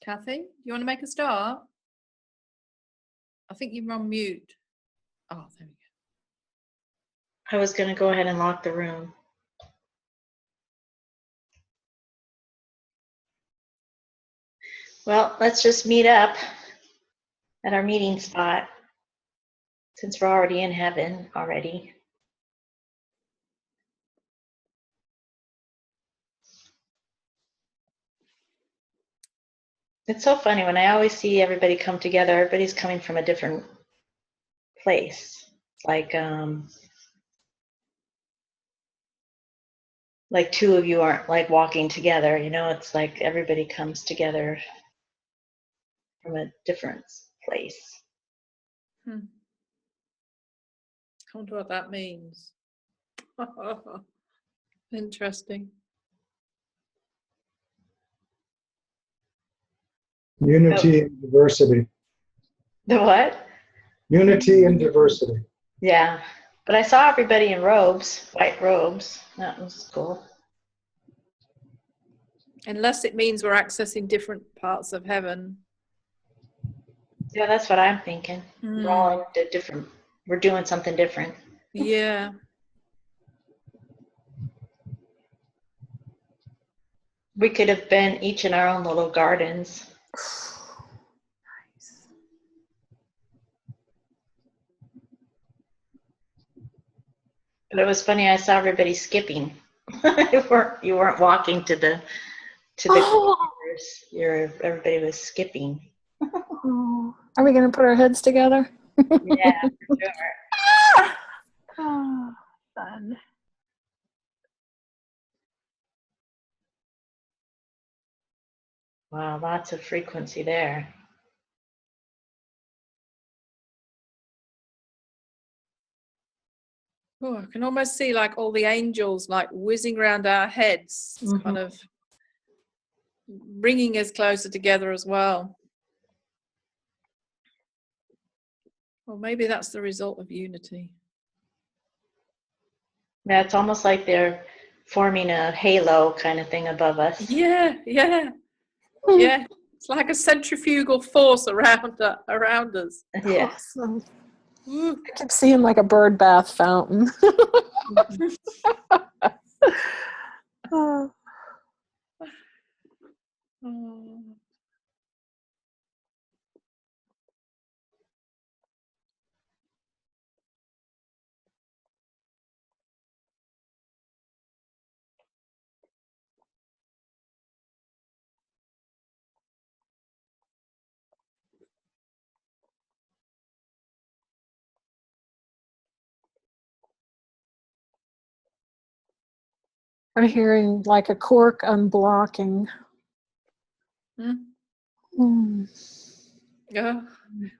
Kathy, do you want to make a start? I think you're on mute. Oh, there we go. I was going to go ahead and lock the room. Well, let's just meet up at our meeting spot since we're already in heaven already. It's so funny when I always see everybody come together, everybody's coming from a different place. Like two of you aren't like walking together, you know, it's like everybody comes together from a different place. I wonder what that means. Interesting. Unity and diversity. The what? Unity and diversity. Yeah, but I saw everybody in robes, white robes. That was cool. Unless it means we're accessing different parts of heaven. Yeah, that's what I'm thinking. We're all different. We're doing something different. Yeah. We could have been each in our own little gardens. Nice. But it was funny. I saw everybody skipping. you weren't walking to the corridors. Everybody was skipping. Oh, are we going to put our heads together? Yeah, for sure. Oh, fun. Wow, lots of frequency there. Oh, I can almost see like all the angels like whizzing around our heads, kind of bringing us closer together as well. Or maybe that's the result of unity. Yeah, it's almost like they're forming a halo kind of thing above us. Yeah. It's like a centrifugal force around us. Yeah. Awesome. I keep seeing like a bird bath fountain. Oh. I'm hearing like a cork unblocking. Yeah.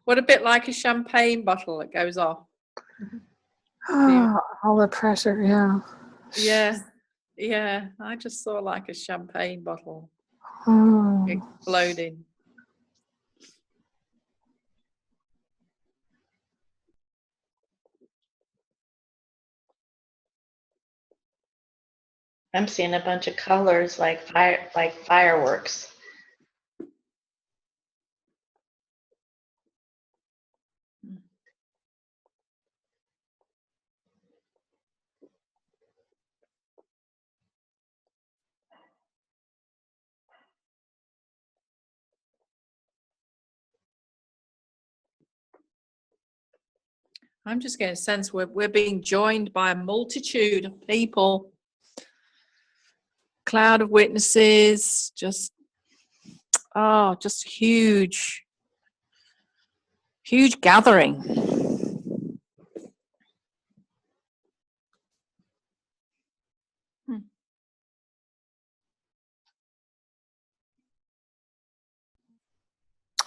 What a bit like a champagne bottle that goes off. All the pressure, Yeah. I just saw like a champagne bottle Oh. exploding. I'm seeing a bunch of colors like fireworks. I'm just getting a sense we're being joined by a multitude of people. Cloud of witnesses, just huge gathering.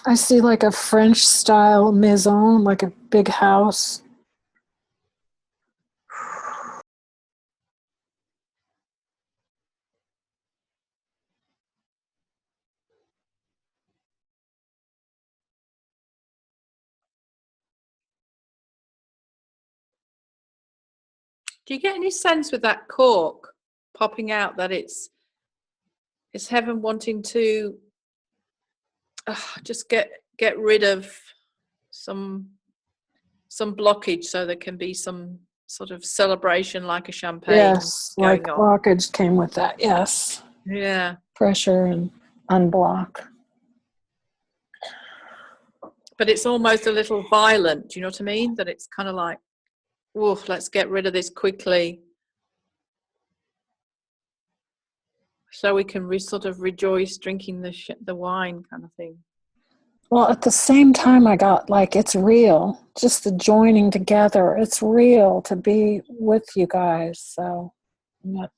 I see like a French style maison, like a big house. Do you get any sense with that cork popping out that it's heaven wanting to just get rid of some blockage, so there can be some sort of celebration, like a champagne. Yes, like going on. blockage came with that. Yes. Yeah. Pressure and unblock. But it's almost a little violent. Do you know what I mean? That it's kind of like, woof, let's get rid of this quickly, so we can sort of rejoice drinking the wine, kind of thing. Well, at the same time, I got like, it's real. Just the joining together. It's real to be with you guys. So, I'm not.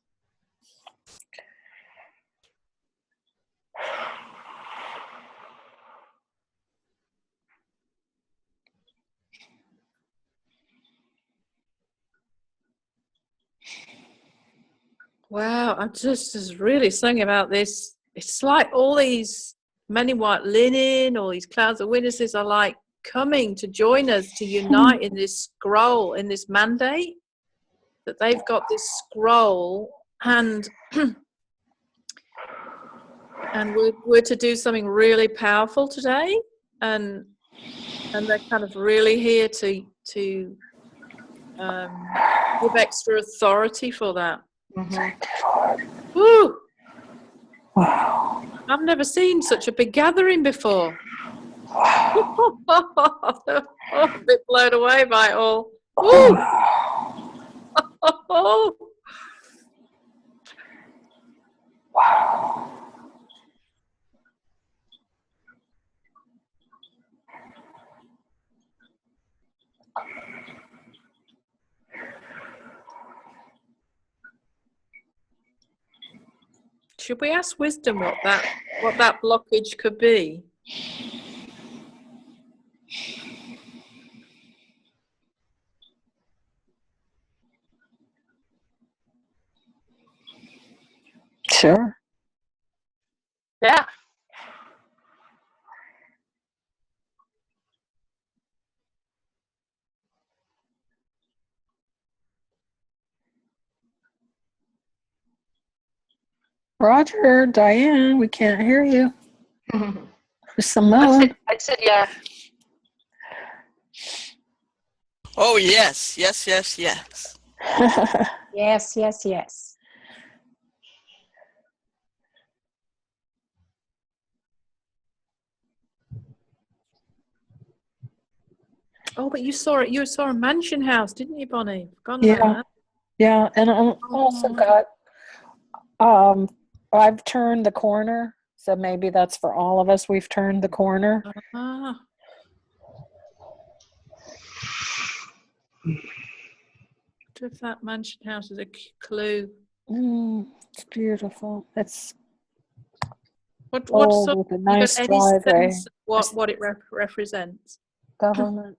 Wow, I'm just really saying about this. It's like all these men in white linen, all these clouds of witnesses are like coming to join us, to unite in this scroll, in this mandate, that they've got this scroll, and and we're to do something really powerful today, and they're kind of really here to give extra authority for that. Woo! Wow. I've never seen such a big gathering before. Wow. I'm a bit blown away by it all. Woo! Wow. Wow. Should we ask wisdom what that blockage could be? Sure. Yeah. Roger, Diane, we can't hear you. Simone. I said yeah. Oh, yes, yes, yes, yes. Yes, yes, yes. Oh, but you saw it. You saw a mansion house, didn't you, Bonnie? Forgotten Yeah. about that. Yeah, and I also got, I've turned the corner, so maybe that's for all of us. We've turned the corner. Ah. If that mansion house is a clue. It's beautiful. It's What old sort? with a You got nice any driveway. sense what it represents? Government.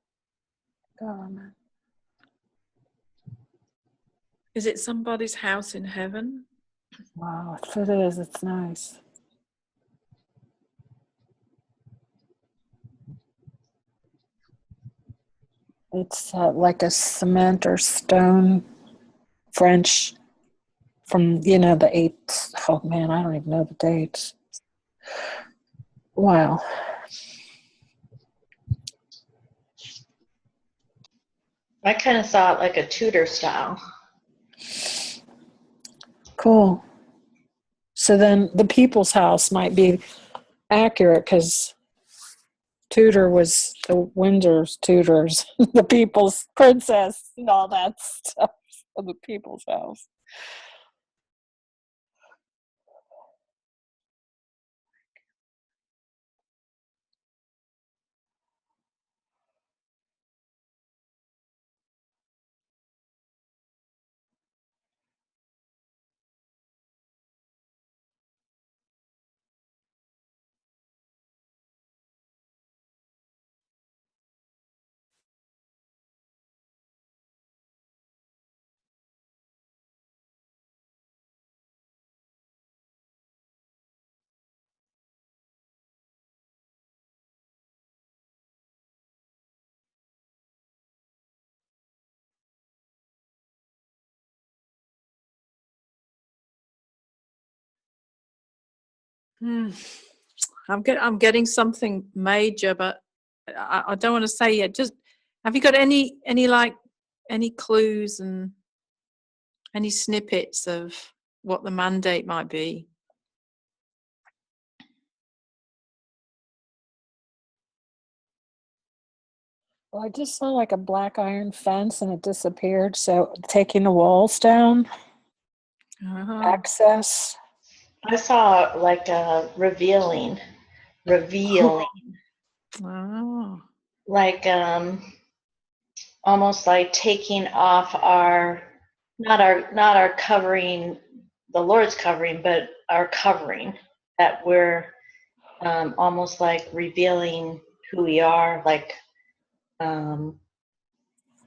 Is it somebody's house in heaven? Wow, if it is, it's nice. It's like a cement or stone French from, the 8th. Oh man, I don't even know the dates. Wow. I kind of saw it like a Tudor style. Cool. So then the people's house might be accurate because Tudor was the Windsor's Tudors, the people's princess and all that stuff of the people's house. I'm getting something major, but I don't want to say yet. Just have you got any clues and any snippets of what the mandate might be? Well, I just saw like a black iron fence and it disappeared. So taking the walls down, access. I saw like a revealing, Oh. like almost like taking off our not our covering, the Lord's covering, but our covering, that we're almost like revealing who we are, like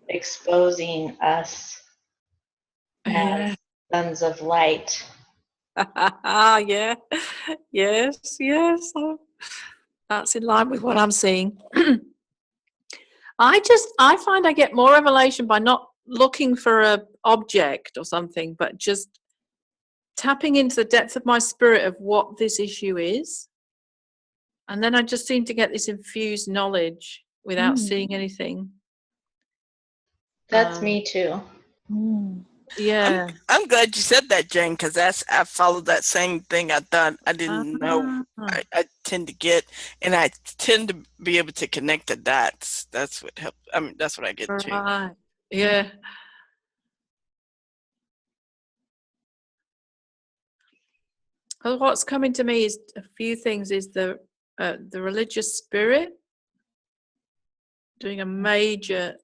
exposing us as sons of light. Yeah. Yes. That's in line with what I'm seeing. I find I get more revelation by not looking for a object or something, but just tapping into the depth of my spirit of what this issue is. And then I just seem to get this infused knowledge without seeing anything. That's me too. Yeah. I'm glad you said that, Jane, because I followed that same thing. I thought I didn't know. I tend to get, and I tend to be able to connect the dots. That's what helps. I mean, that's what I get too. Right. Yeah. Well, what's coming to me is a few things. Is the religious spirit doing a major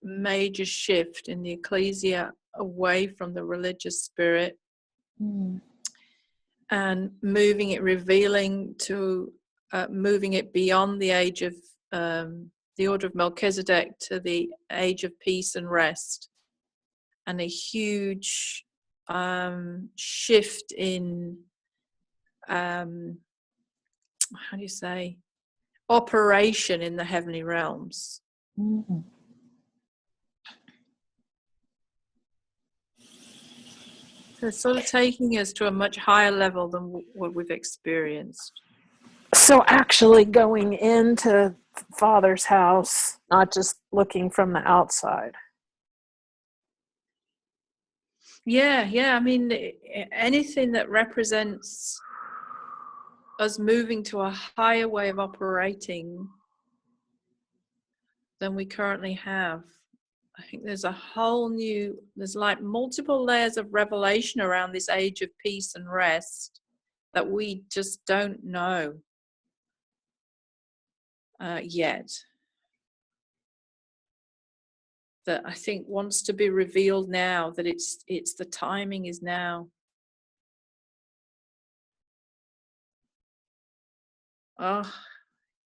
shift in the Ecclesia away from the religious spirit and moving it, revealing to moving it beyond the age of the order of Melchizedek to the age of peace and rest, and a huge shift in how do you say, operation in the heavenly realms. So it's sort of taking us to a much higher level than what we've experienced. So actually going into Father's house, not just looking from the outside. Yeah. I mean, anything that represents us moving to a higher way of operating than we currently have. I think there's there's like multiple layers of revelation around this age of peace and rest that we just don't know yet. That I think wants to be revealed now, that it's the timing is now. Oh,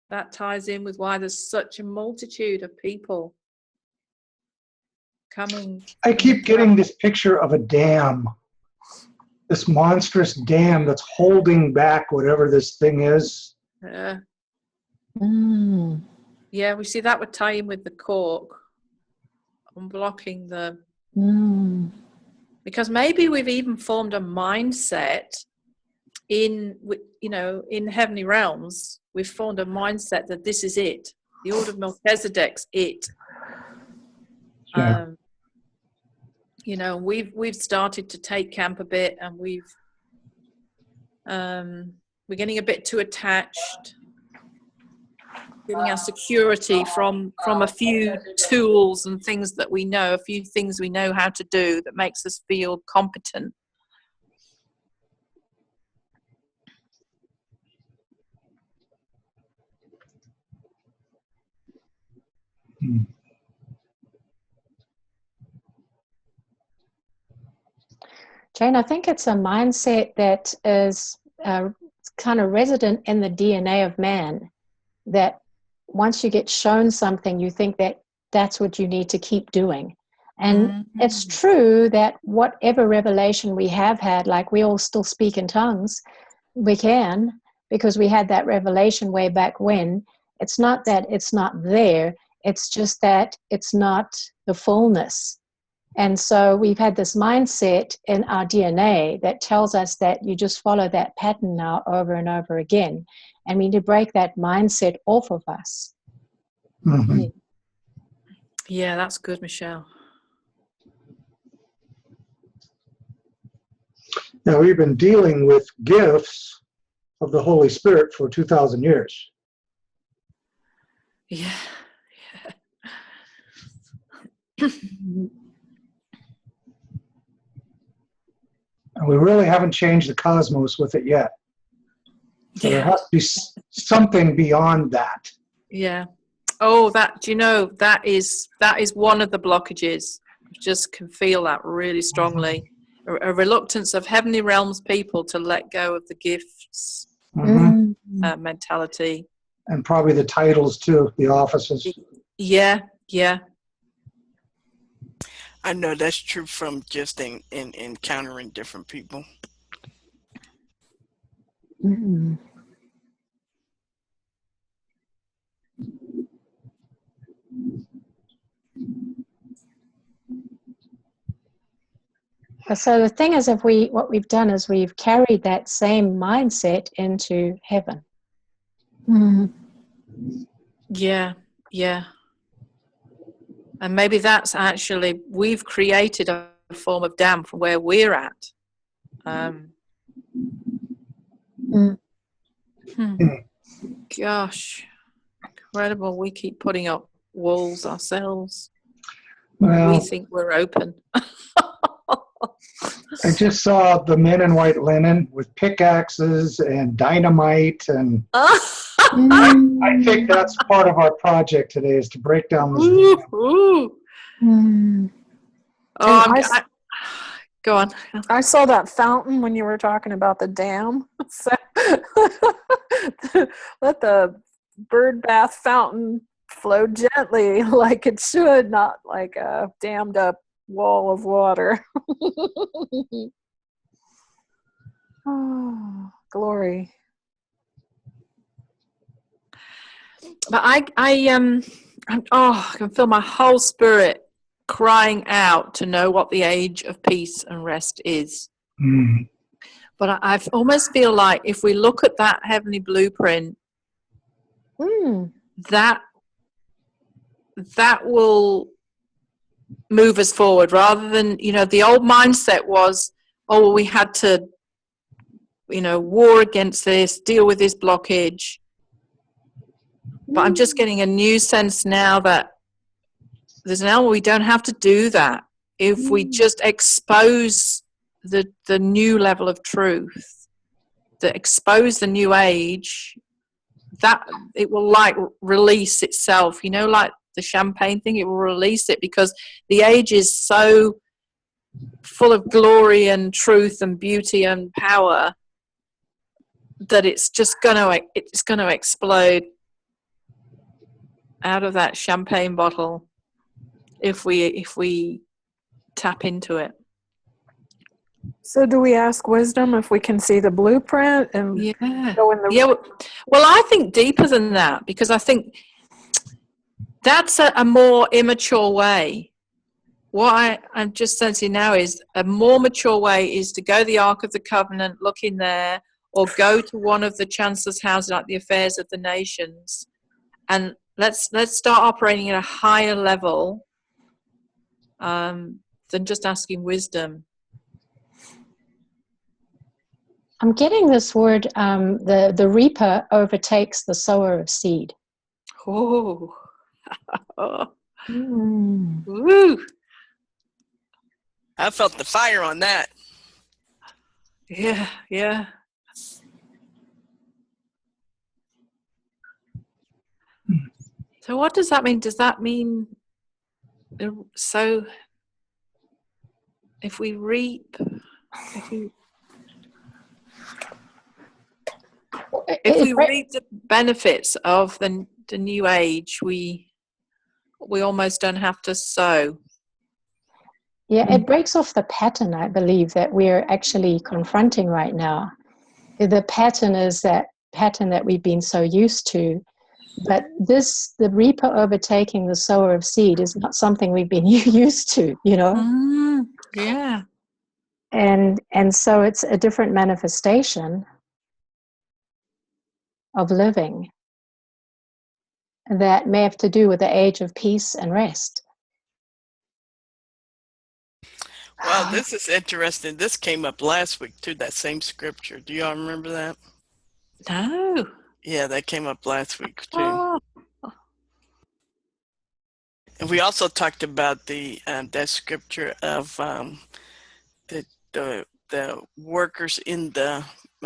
that ties in with why there's such a multitude of people coming. I keep getting this picture of a dam, this monstrous dam that's holding back whatever this thing is. Yeah, we see that would tie in with the cork, unblocking the. Because maybe we've even formed a mindset in heavenly realms. We've formed a mindset that this is it. The order of Melchizedek's it. Yeah. We've started to take camp a bit, and we're getting a bit too attached, getting our security from a few tools and things that we know, a few things we know how to do that makes us feel competent. Jane, I think it's a mindset that is kind of resident in the DNA of man, that once you get shown something, you think that that's what you need to keep doing. And it's true that whatever revelation we have had, like we all still speak in tongues, we can, because we had that revelation way back when. It's not that it's not there, it's just that it's not the fullness. And so we've had this mindset in our DNA that tells us that you just follow that pattern now over and over again. And we need to break that mindset off of us. Mm-hmm. Yeah, that's good, Michelle. Now, we've been dealing with gifts of the Holy Spirit for 2,000 years. Yeah. And we really haven't changed the cosmos with it yet. So there has to be something beyond that. Yeah. Oh, that, you know, that is one of the blockages. I just can feel that really strongly. A reluctance of heavenly realms people to let go of the gifts mentality. And probably the titles too, the offices. Yeah, yeah. I know that's true from just in encountering different people. Mm-hmm. So the thing is, what we've done is we've carried that same mindset into heaven. Yeah, yeah. And maybe that's actually, we've created a form of dam from where we're at. Gosh, incredible. We keep putting up walls ourselves. Well, we think we're open. I just saw the men in white linen with pickaxes and dynamite, and I think that's part of our project today, is to break down this. Go on. I saw that fountain when you were talking about the dam. So let the bird bath fountain flow gently like it should, not like a dammed up wall of water. Oh, glory. But I can feel my whole spirit crying out to know what the age of peace and rest is. But I almost feel like if we look at that heavenly blueprint, that will move us forward, rather than, the old mindset was, we had to, war against this, deal with this blockage. But I'm just getting a new sense now that there's an element we don't have to do that. If we just expose the new level of truth, that expose the new age, that it will release itself, like the champagne thing, it will release it, because the age is so full of glory and truth and beauty and power that it's going to explode out of that champagne bottle if we tap into it. So do we ask wisdom if we can see the blueprint and go in the well, I think deeper than that, because I think that's a more immature way. What I'm just sensing now is a more mature way is to go to the Ark of the Covenant, look in there, or go to one of the Chancellors House, like the Affairs of the Nations, and let's start operating at a higher level than just asking wisdom. I'm getting this word, the reaper overtakes the sower of seed. Oh. Woo. I felt the fire on that. Yeah. So what does that mean? Does that mean, so if we reap, if we reap the benefits of the new age, we almost don't have to sow. Yeah, it breaks off the pattern, I believe, that we're actually confronting right now. The pattern is that pattern that we've been so used to, But the reaper overtaking the sower of seed is not something we've been used to, Yeah. And so it's a different manifestation of living that may have to do with the age of peace and rest. Well, this is interesting. This came up last week too, that same scripture. Do y'all remember that? No. Yeah, that came up last week too. Oh. And we also talked about that scripture of the workers in I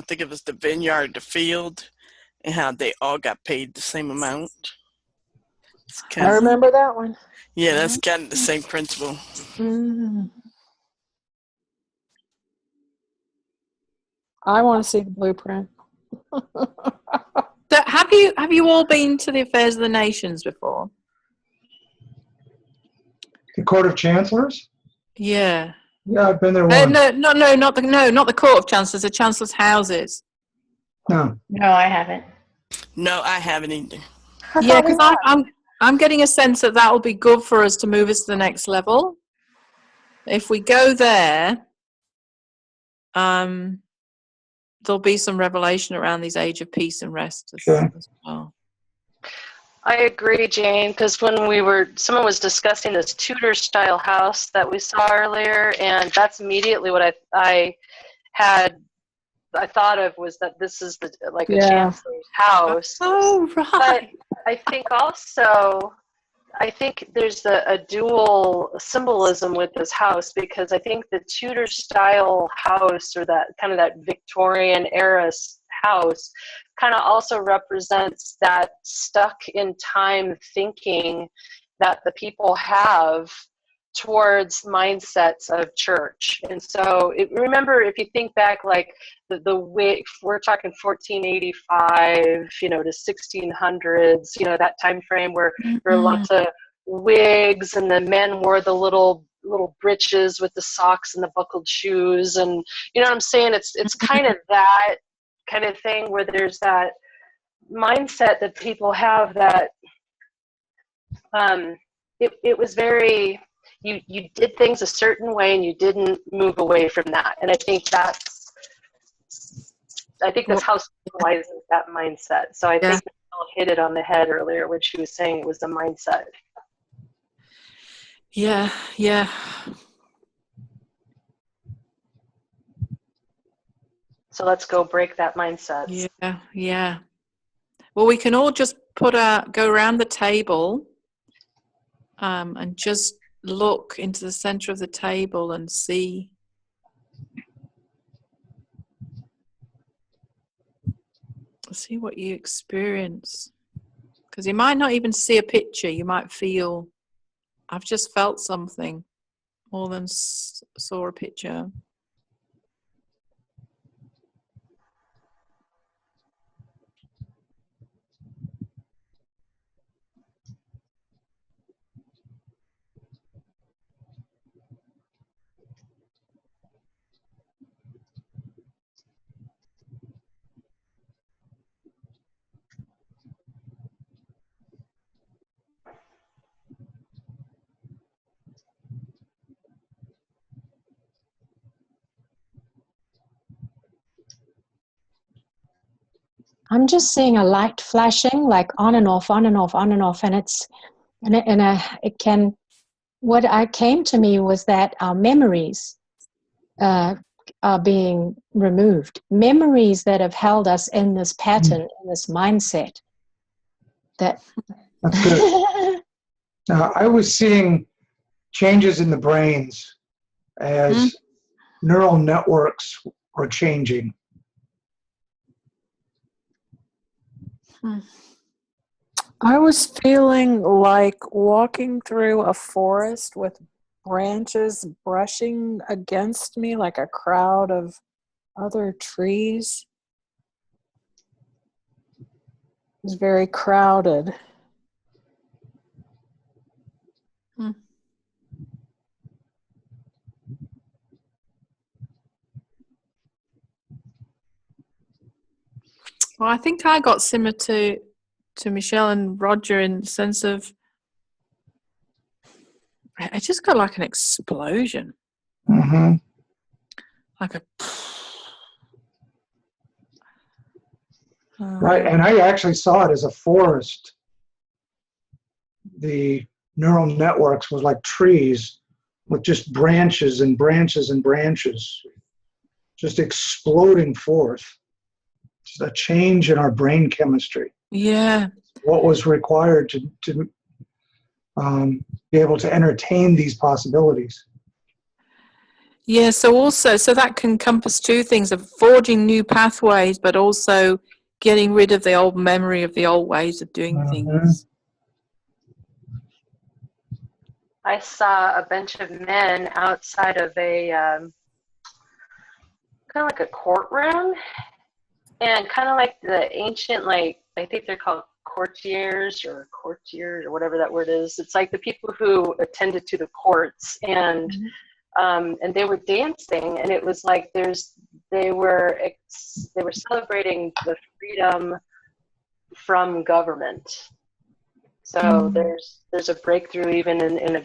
think it was the vineyard, the field, and how they all got paid the same amount. I remember that one. Yeah, that's kind of the same principle. I want to see the blueprint. So have you all been to the Affairs of the Nations before? The Court of Chancellors? Yeah. Yeah, I've been there once. Not the Court of Chancellors, the Chancellors' Houses. No. No, I haven't. No, I haven't either. Yeah, because I'm getting a sense that will be good for us to move us to the next level. If we go there, there'll be some revelation around these age of peace and rest as well. I agree, Jane, because when someone was discussing this Tudor style house that we saw earlier, and that's immediately what I thought of, was that this is a chancellor's house. Oh, right. But I think there's a dual symbolism with this house, because I think the Tudor style house, or that kind of that Victorian era house, kind of also represents that stuck in time thinking that the people have towards mindsets of church. And so remember, if you think back, like the way we're talking 1485 to 1600s, that time frame where there were lots of wigs, and the men wore the little breeches with the socks and the buckled shoes, and you know what I'm saying, it's kind of that kind of thing, where there's that mindset that people have that it was very, you did things a certain way and you didn't move away from that. And I think this house symbolizes that mindset. So I think Michelle hit it on the head earlier when she was saying it was the mindset. Yeah. So let's go break that mindset. Yeah. Well, we can all just go around the table and just look into the center of the table and see what you experience. Because you might not even see a picture. You might feel, I've just felt something more than saw a picture. I'm just seeing a light flashing, like on and off, on and off, on and off, and what came to me was that our memories are being removed. Memories that have held us in this pattern, in this mindset. That's good. Now, I was seeing changes in the brains as neural networks were changing. I was feeling like walking through a forest with branches brushing against me, like a crowd of other trees. It was very crowded. Well, I think I got similar to to Michelle and Roger in the sense of I just got like an explosion, Mm-hmm. like a Right, and I actually saw it as a forest. The neural networks was like trees with just branches and branches and branches, just exploding forth. Just a change in our brain chemistry. yeah. What was required to be able to entertain these possibilities. Yeah, so that can encompass two things of forging new pathways, but also getting rid of the old memory of the old ways of doing things. I saw a bunch of men outside of a kind of like a courtroom, and kind of like the ancient, like I think they're called courtiers or whatever that word is. It's like the people who attended to the courts, and they were dancing, and it was like they were celebrating the freedom from government. So there's a breakthrough even in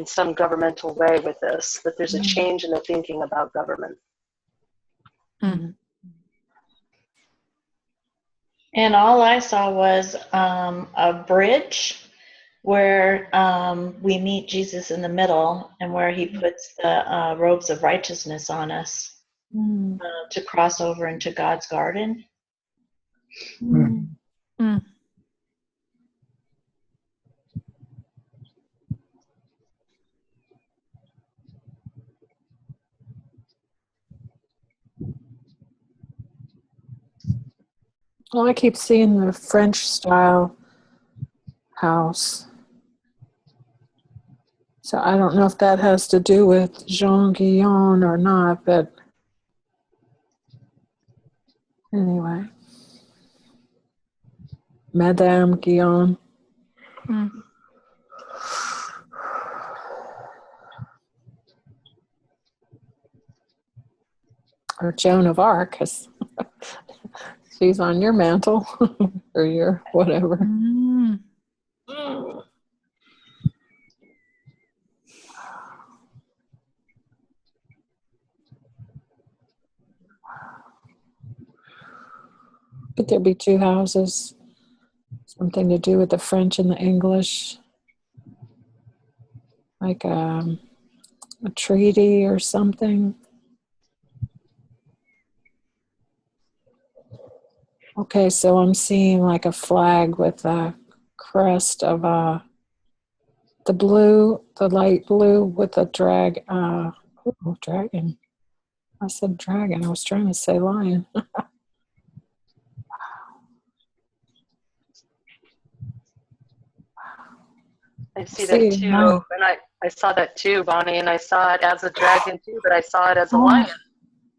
some governmental way with this, that there's a change in the thinking about government. Mm-hmm. And all I saw was a bridge where we meet Jesus in the middle, and where he puts the robes of righteousness on us to cross over into God's garden. Well, I keep seeing the French style house. So I don't know if that has to do with Jean Guyon or not, but anyway. Madame Guyon. Or Joan of Arc, because she's on your mantle or your whatever. Could there be two houses? Something to do with the French and the English? Like a treaty or something? Okay, so I'm seeing like a flag with a crest of the blue, the light blue with a dragon. I said dragon. I was trying to say lion. I see that too, and I saw that too, Bonnie, and I saw it as a dragon too, but I saw it as a lion.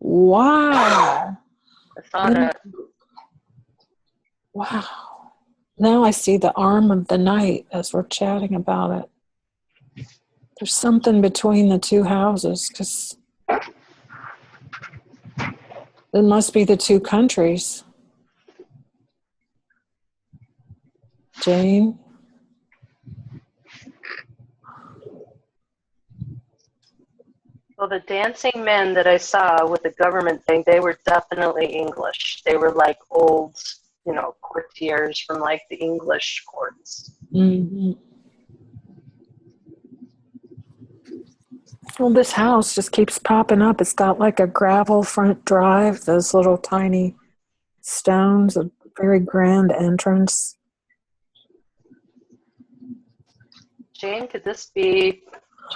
Wow. I saw that. Wow. Now I see the arm of the knight as we're chatting about it. There's something between the two houses, because it must be the two countries. Jane? Well, the dancing men that I saw with the government thing, they were definitely English. They were like old, courtiers from like the English courts. Mm-hmm. Well, this house just keeps popping up. It's got like a gravel front drive, those little tiny stones, a very grand entrance. Jane, could this be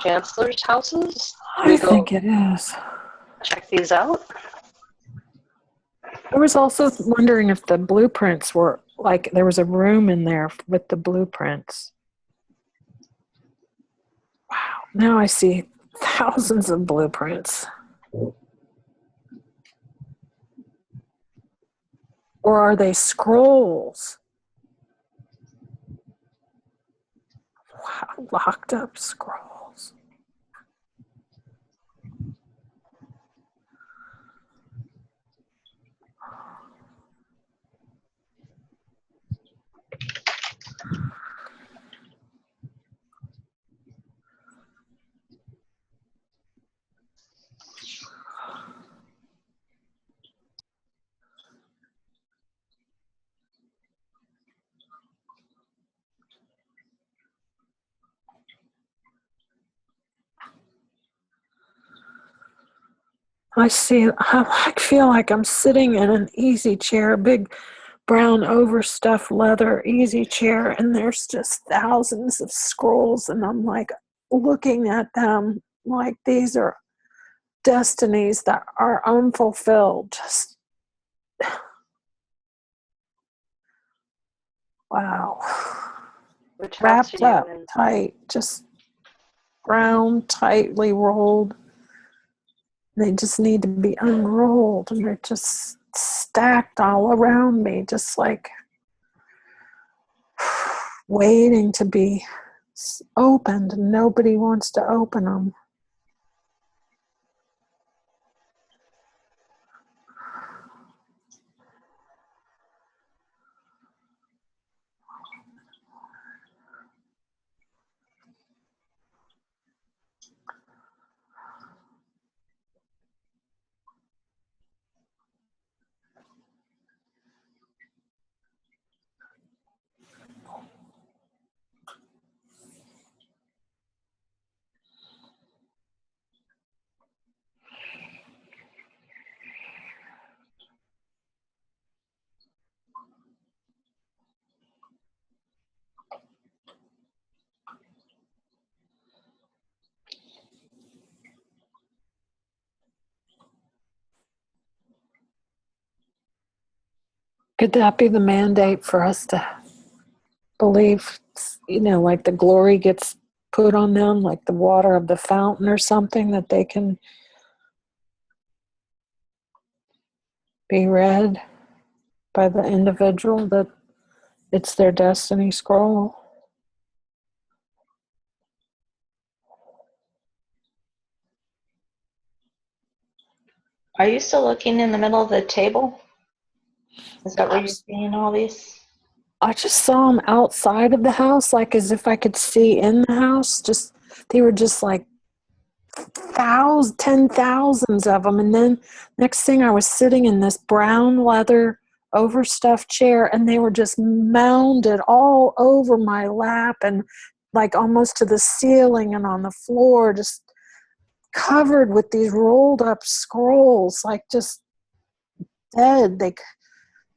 Chancellors' houses? I think it is. Check these out. I was also wondering if the blueprints were like there was a room in there with the blueprints. Wow. Now I see thousands of blueprints. Or are they scrolls? Wow, locked up scrolls. I feel like I'm sitting in an easy chair, a big brown overstuffed leather easy chair, and there's just thousands of scrolls, and I'm like looking at them like these are destinies that are unfulfilled. Just wow. Which house Wrapped are you up in? tight, just brown, tightly rolled. They just need to be unrolled, and they're just stacked all around me, just like waiting to be opened, and nobody wants to open them. Could that be the mandate for us to believe, like the glory gets put on them, like the water of the fountain or something, that they can be read by the individual, that it's their destiny scroll? Are you still looking in the middle of the table? Is that where you're Abs- seeing all these? I just saw them outside of the house, like as if I could see in the house. Just they were just like thousands, 10,000s of them. And then next thing, I was sitting in this brown leather overstuffed chair, and they were just mounded all over my lap and like almost to the ceiling and on the floor, just covered with these rolled up scrolls, like just dead.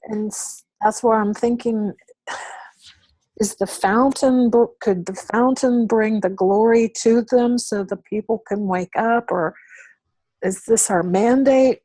And that's where I'm thinking, is the fountain book, could the fountain bring the glory to them so the people can wake up, or is this our mandate?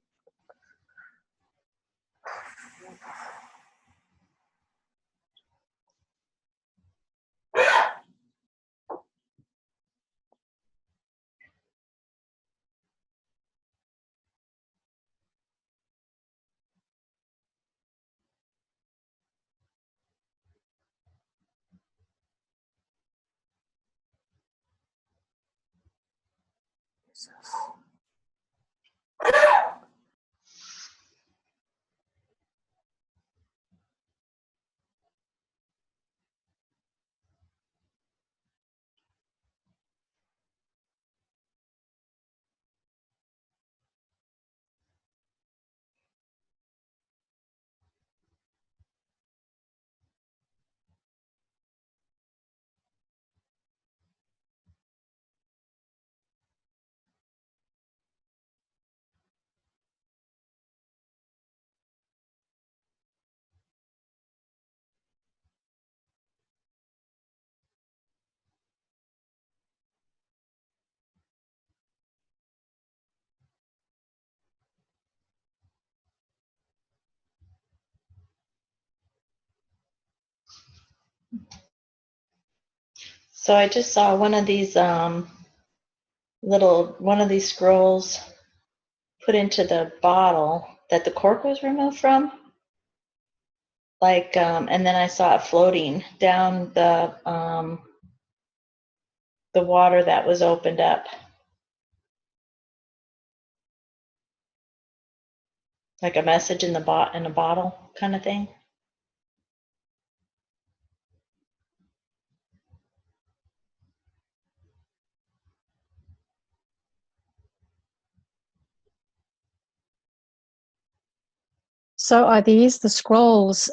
So I just saw one of these one of these scrolls put into the bottle that the cork was removed from. And then I saw it floating down the water that was opened up, like a message in in a bottle kind of thing. So are these the scrolls,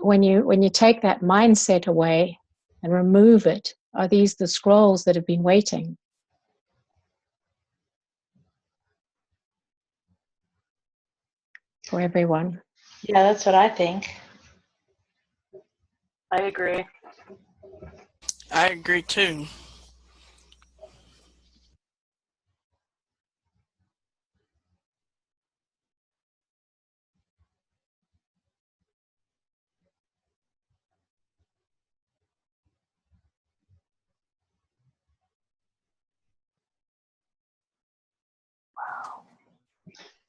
when you take that mindset away and remove it, are these the scrolls that have been waiting? for everyone. Yeah, that's what I think. I agree. I agree too.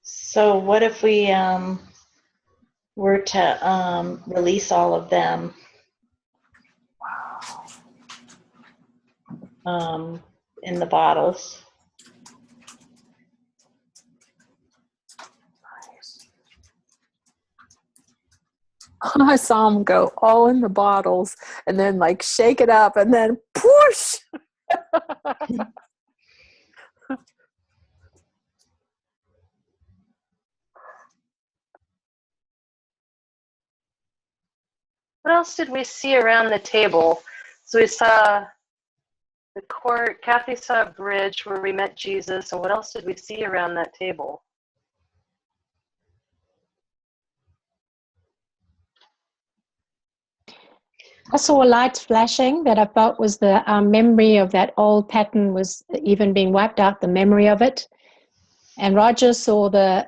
So what if we were to release all of them in the bottles? I saw them go all in the bottles and then like shake it up and then push. What else did we see around the table? So we saw the court. Kathy saw a bridge where we met Jesus. And what else did we see around that table? I saw a light flashing that I felt was the memory of that old pattern was even being wiped out, the memory of it. And Roger saw the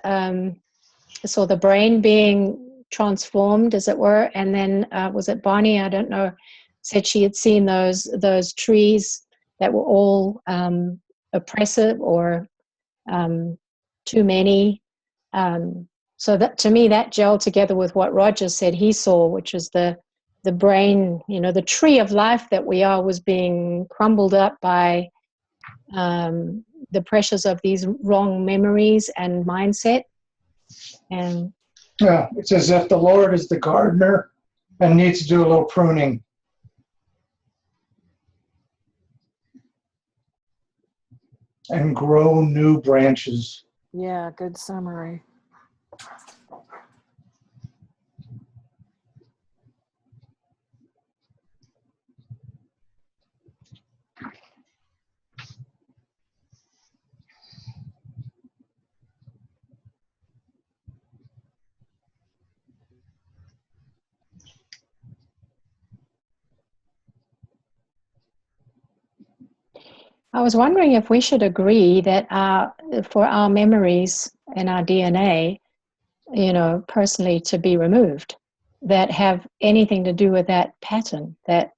brain being transformed, as it were. And then was it Bonnie? I don't know. Said she had seen those trees that were all oppressive or too many. So that to me that gelled together with what Roger said he saw, which is the brain, the tree of life that we are was being crumbled up by the pressures of these wrong memories and mindset. And Yeah, it's as if the Lord is the gardener and needs to do a little pruning. And grow new branches. Yeah, good summary. I was wondering if we should agree that for our memories and our DNA, personally to be removed, that have anything to do with that pattern, that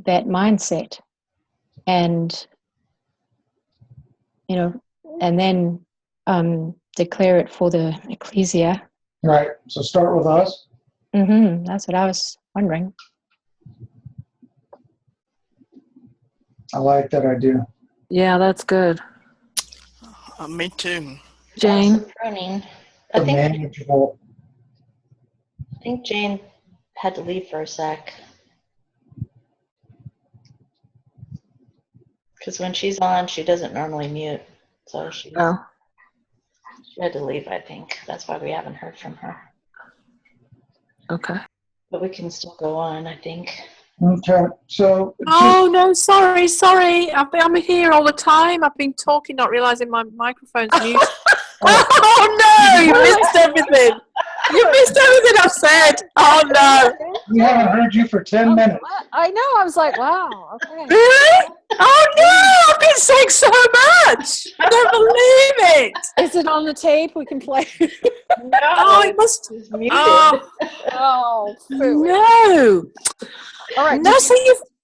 mindset, and and then declare it for the Ecclesia. Right. So start with us. That's what I was wondering. I like that idea. Yeah, that's good. Me too. Jane? Some pruning. I think Manageable. Jane had to leave for a sec. Because when she's on, she doesn't normally mute. So she had to leave, I think. That's why we haven't heard from her. Okay. But we can still go on, I think. Okay. So. Oh, no, sorry. I'm here all the time. I've been talking, not realizing my microphone's muted. Oh, no, you missed everything. You missed everything I've said. Oh, no. We haven't heard you for 10 minutes. I know. I was like, wow. Okay. Really? Oh, no, I've been saying so much. I don't believe it. Is it on the tape? We can play. No, Oh, it must. it's muted. Oh, No. All right. No, so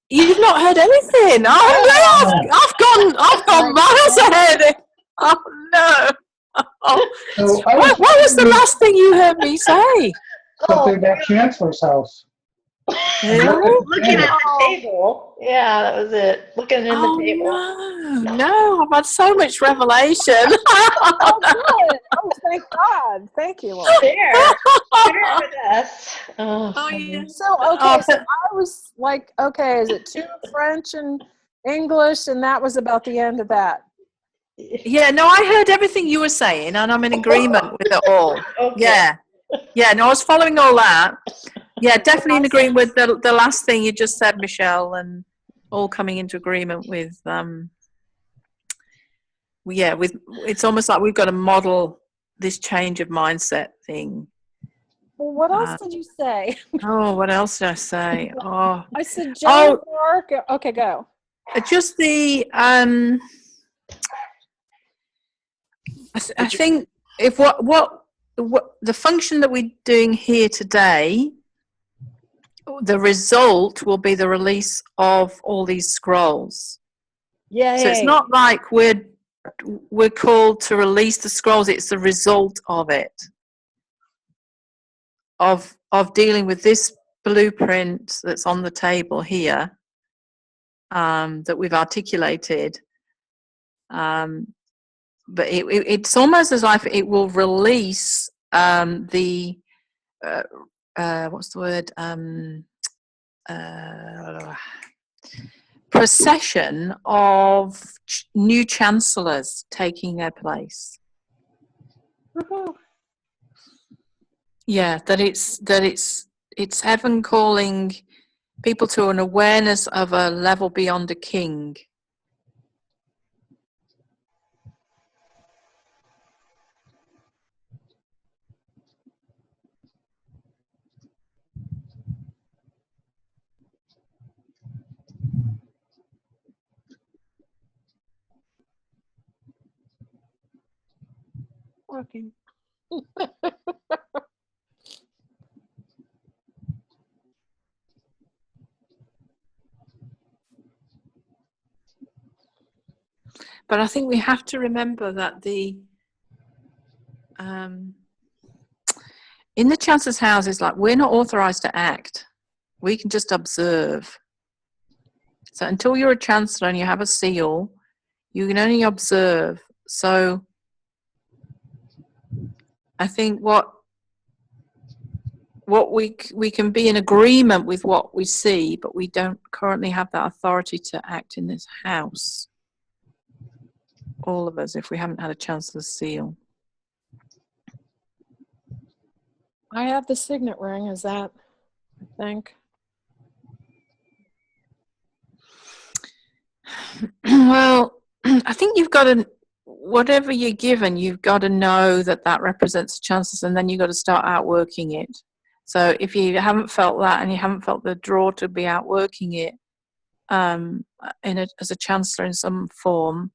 you've not heard anything. Oh, no, I've gone miles ahead. Oh, no. Oh. So What was the last thing you heard me say? something about Chancellors House. Looking at the table. Yeah, that was it. Looking in the table. No, I've had so much revelation. Oh, good. Oh, thank God. Thank you, Lord. Share with us. Oh, yeah. So, okay, so I was like, okay, is it 2 French and English? And that was about the end of that. Yeah, no, I heard everything you were saying, and I'm in agreement with it all. Okay. Yeah, no, I was following all that. Yeah, definitely in agreement with the last thing you just said, Michelle, and all coming into agreement with, with it's almost like we've got to model this change of mindset thing. Well, what else did you say? Oh, what else did I say? Oh, I said Joan Mark. Okay, go. just the I think if what the function that we're doing here today, the result will be the release of all these scrolls. Yay. So it's not like we're called to release the scrolls, it's the result of it, of dealing with this blueprint that's on the table here, that we've articulated. But it's almost as if it will release the what's the word, procession of new chancellors taking their place. Woohoo. Yeah, that it's heaven calling people to an awareness of a level beyond a king. Working. But I think we have to remember that in the Chancellors' House, it's like we're not authorized to act. We can just observe. So until you're a chancellor and you have a seal, you can only observe. So I think what we can be in agreement with what we see, but we don't currently have that authority to act in this house. All of us, if we haven't had a chancellor's seal. I have the signet ring. Is that, I think? Well, I think you've got to, whatever you're given, you've got to know that that represents chances, and then you've got to start outworking it. So if you haven't felt that and you haven't felt the draw to be outworking it as a chancellor in some form,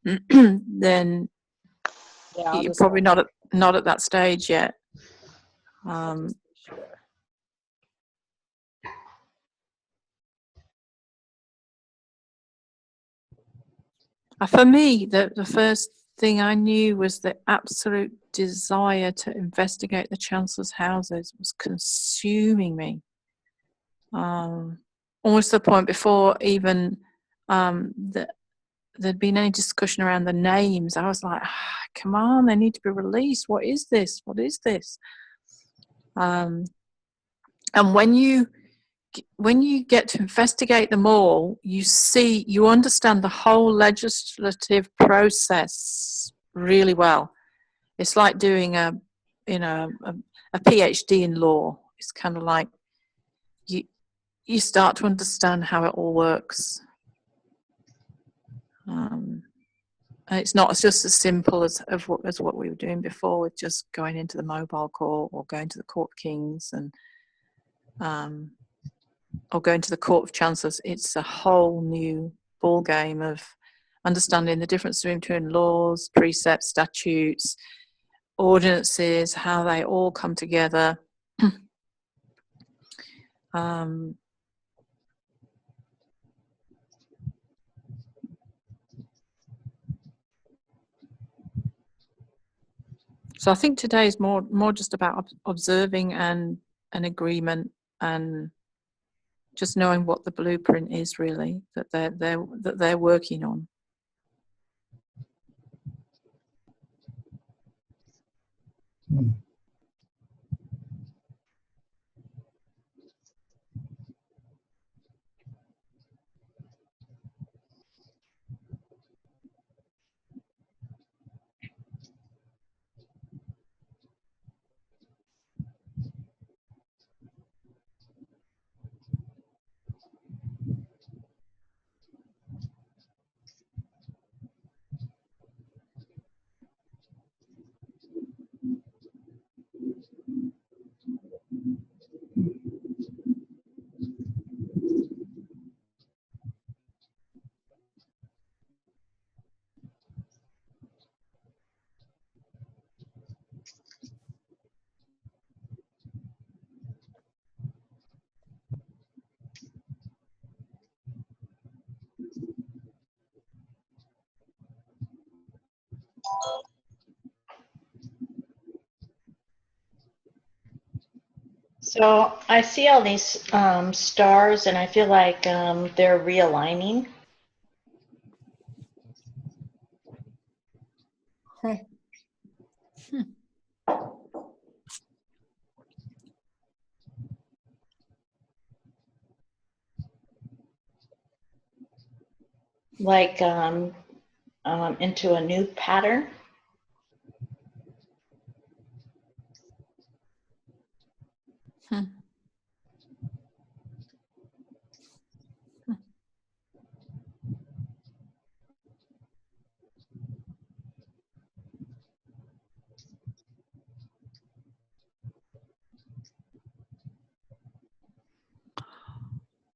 then you're probably not at that stage yet. For me, the first thing I knew was the absolute desire to investigate the Chancellors' houses was consuming me. Almost to the point before even there'd been any discussion around the names. I was like, come on, they need to be released. What is this? What is this? And when you get to investigate them all, you understand the whole legislative process really well. It's like doing a PhD in law. It's kind of like you start to understand how it all works. It's not just as simple as what we were doing before, with just going into the mobile court or going to the Court of Kings and or going to the Court of Chancellors. It's a whole new ball game of understanding the difference between laws, precepts, statutes, ordinances, how they all come together. So I think today is more just about observing and an agreement, and just knowing what the blueprint is really that they're working on. So I see all these stars, and I feel like they're realigning. Okay. Like into a new pattern.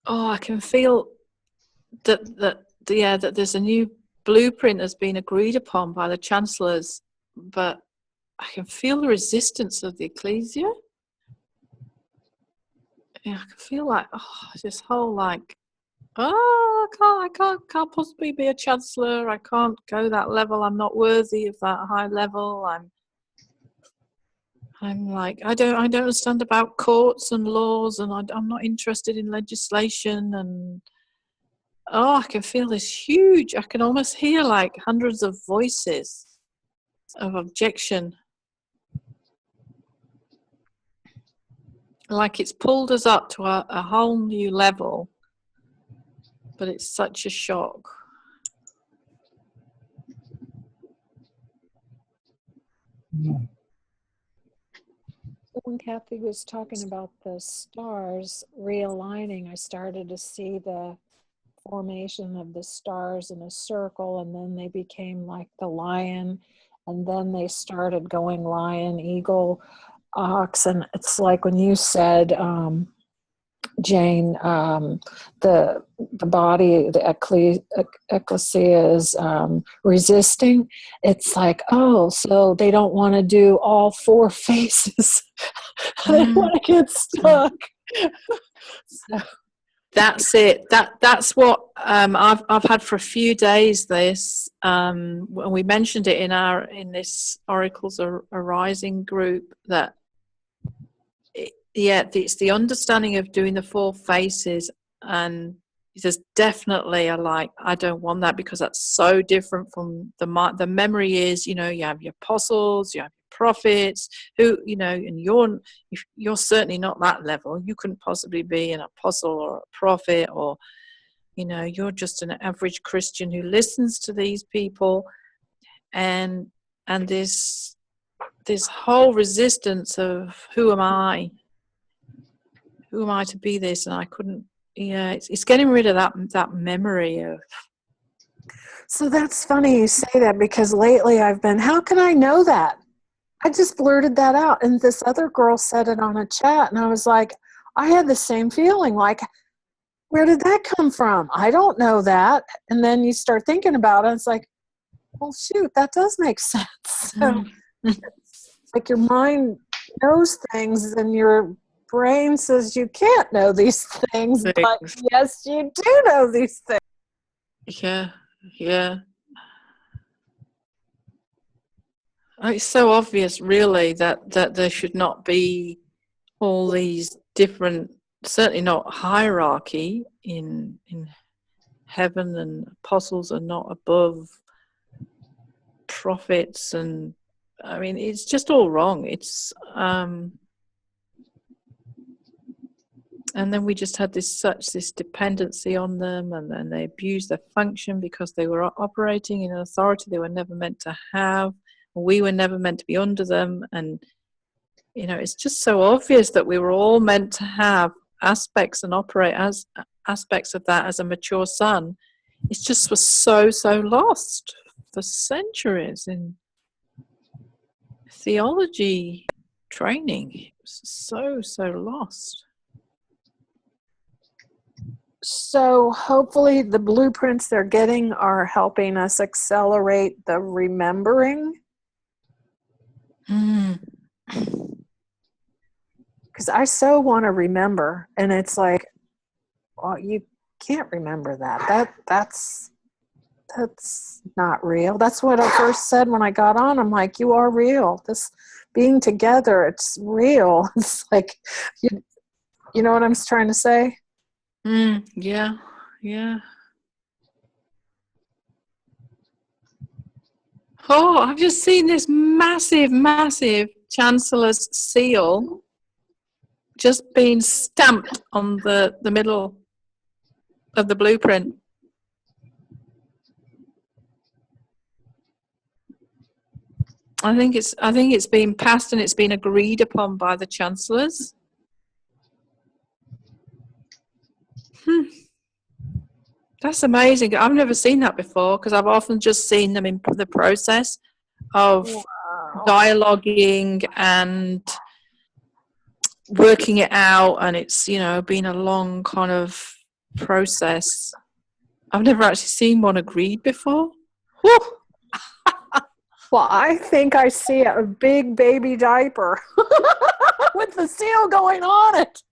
Oh, I can feel that there's a new blueprint that's been agreed upon by the chancellors, but I can feel the resistance of the Ecclesia. Yeah, I can feel like this whole like, I can't possibly be a chancellor. I can't go that level. I'm not worthy of that high level. I'm like, I don't understand about courts and laws, and I'm not interested in legislation. And I can feel this huge. I can almost hear like hundreds of voices of objection. Like it's pulled us up to a whole new level, but it's such a shock. When Kathy was talking about the stars realigning, I started to see the formation of the stars in a circle, and then they became like the lion, and then they started going lion, eagle, ox, and it's like when you said, Jane, the body, the ecclesia is resisting. It's like, so they don't want to do all four faces. They want to get stuck. So. That's it. That's what I've had for a few days. This when we mentioned it in this Oracles Arising group that. It's the understanding of doing the four faces, and there's definitely I don't want that, because that's so different from the memory is, you have your apostles, you have your prophets, who, and you're certainly not that level. You couldn't possibly be an apostle or a prophet, or, you're just an average Christian who listens to these people, and this whole resistance of who am I? Who am I to be this? And I couldn't. Yeah, it's getting rid of that memory of. So that's funny you say that, because lately I've been, how can I know that? I just blurted that out, and this other girl said it on a chat, and I was like, I had the same feeling, like, where did that come from? I don't know that. And then you start thinking about it, it's like, well, shoot, that does make sense. So it's like your mind knows things, and your brain says you can't know these things, but yes, you do know these things. Yeah. It's so obvious, really, that there should not be all these different, certainly not hierarchy in heaven, and apostles are not above prophets, and I mean, it's just all wrong. It's and then we just had this dependency on them, and then they abused their function because they were operating in an authority they were never meant to have. We were never meant to be under them, and it's just so obvious that we were all meant to have aspects and operate as aspects of that as a mature son. It just was so lost for centuries in theology training. It was so lost. So hopefully the blueprints they're getting are helping us accelerate the remembering. Because I so want to remember, and it's like, well, you can't remember that. That's not real. That's what I first said when I got on. I'm like, you are real. This being together, it's real. It's like, you know what I'm trying to say? Yeah. Oh, I've just seen this massive Chancellor's seal just being stamped on the middle of the blueprint. I think it's been passed and it's been agreed upon by the chancellors. That's amazing. I've never seen that before because I've often just seen them in the process of dialoguing and working it out, and it's, you know, been a long kind of process. I've never actually seen one agreed before. Whew. Well, I think I see a big baby diaper with the seal going on it.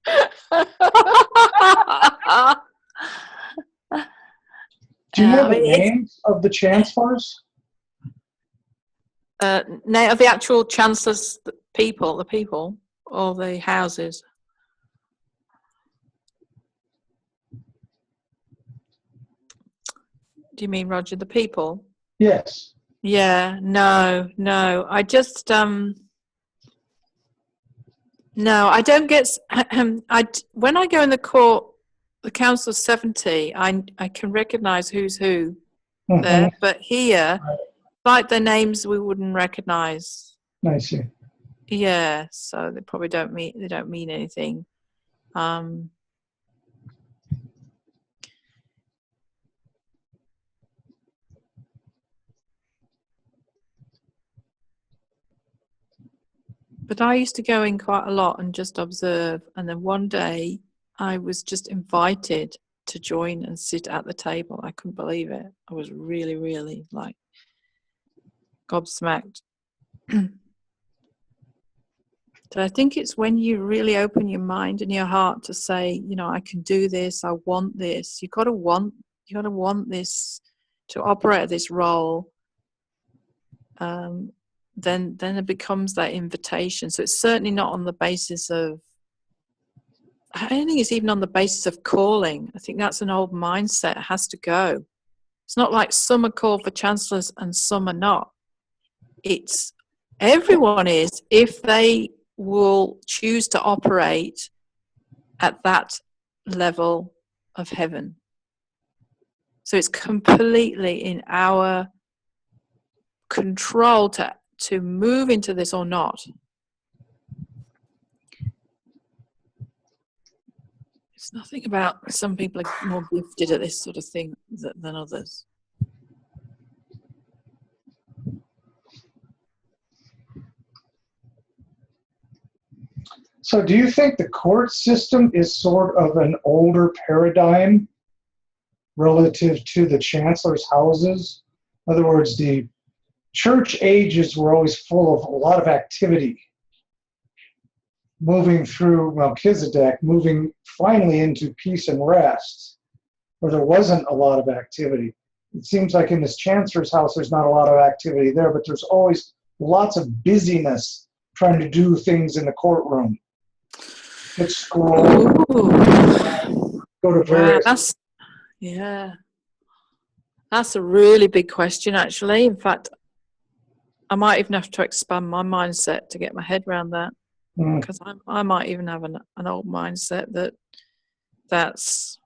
Do you know the names of the chancellors? Now, of the actual chancellors, the people, or the houses? Do you mean, Roger, the people? Yes. Yeah, no. I just no, I don't get. When I go in the court, the Council of 70, I can recognise who's who there, but here, like their names, we wouldn't recognise. I see. Yeah, so they probably don't mean anything. But I used to go in quite a lot and just observe. And then one day I was just invited to join and sit at the table. I couldn't believe it. I was really, really like gobsmacked. So I think it's when you really open your mind and your heart to say, you know, I can do this. I want this. You got to want this to operate this role. Then it becomes that invitation. So it's certainly not on the basis of, I don't think it's even on the basis of calling. I think that's an old mindset. It has to go. It's not like some are called for chancellors and some are not. It's everyone is, if they will choose to operate at that level of heaven. So it's completely in our control to move into this or not. It's nothing about some people are more gifted at this sort of thing than others. So do you think the court system is sort of an older paradigm relative to the chancellors' houses? In other words, the church ages were always full of a lot of activity, moving through Melchizedek, moving finally into peace and rest, where there wasn't a lot of activity. It seems like in this chancellor's house, there's not a lot of activity there, but there's always lots of busyness trying to do things in the courtroom. At school, go to various... Wow, that's a really big question, actually. In fact, I might even have to expand my mindset to get my head around that, because I might even have an old mindset that's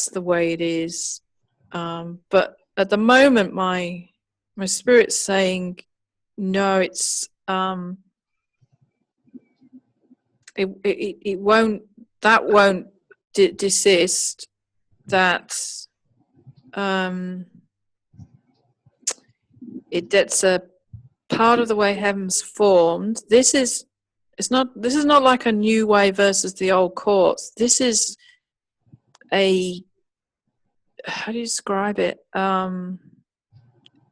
the way it is. But at the moment, my spirit's saying, no, it's it won't. That won't desist. That's that's a part of the way heaven's formed. This is not like a new way versus the old courts. This is how do you describe it?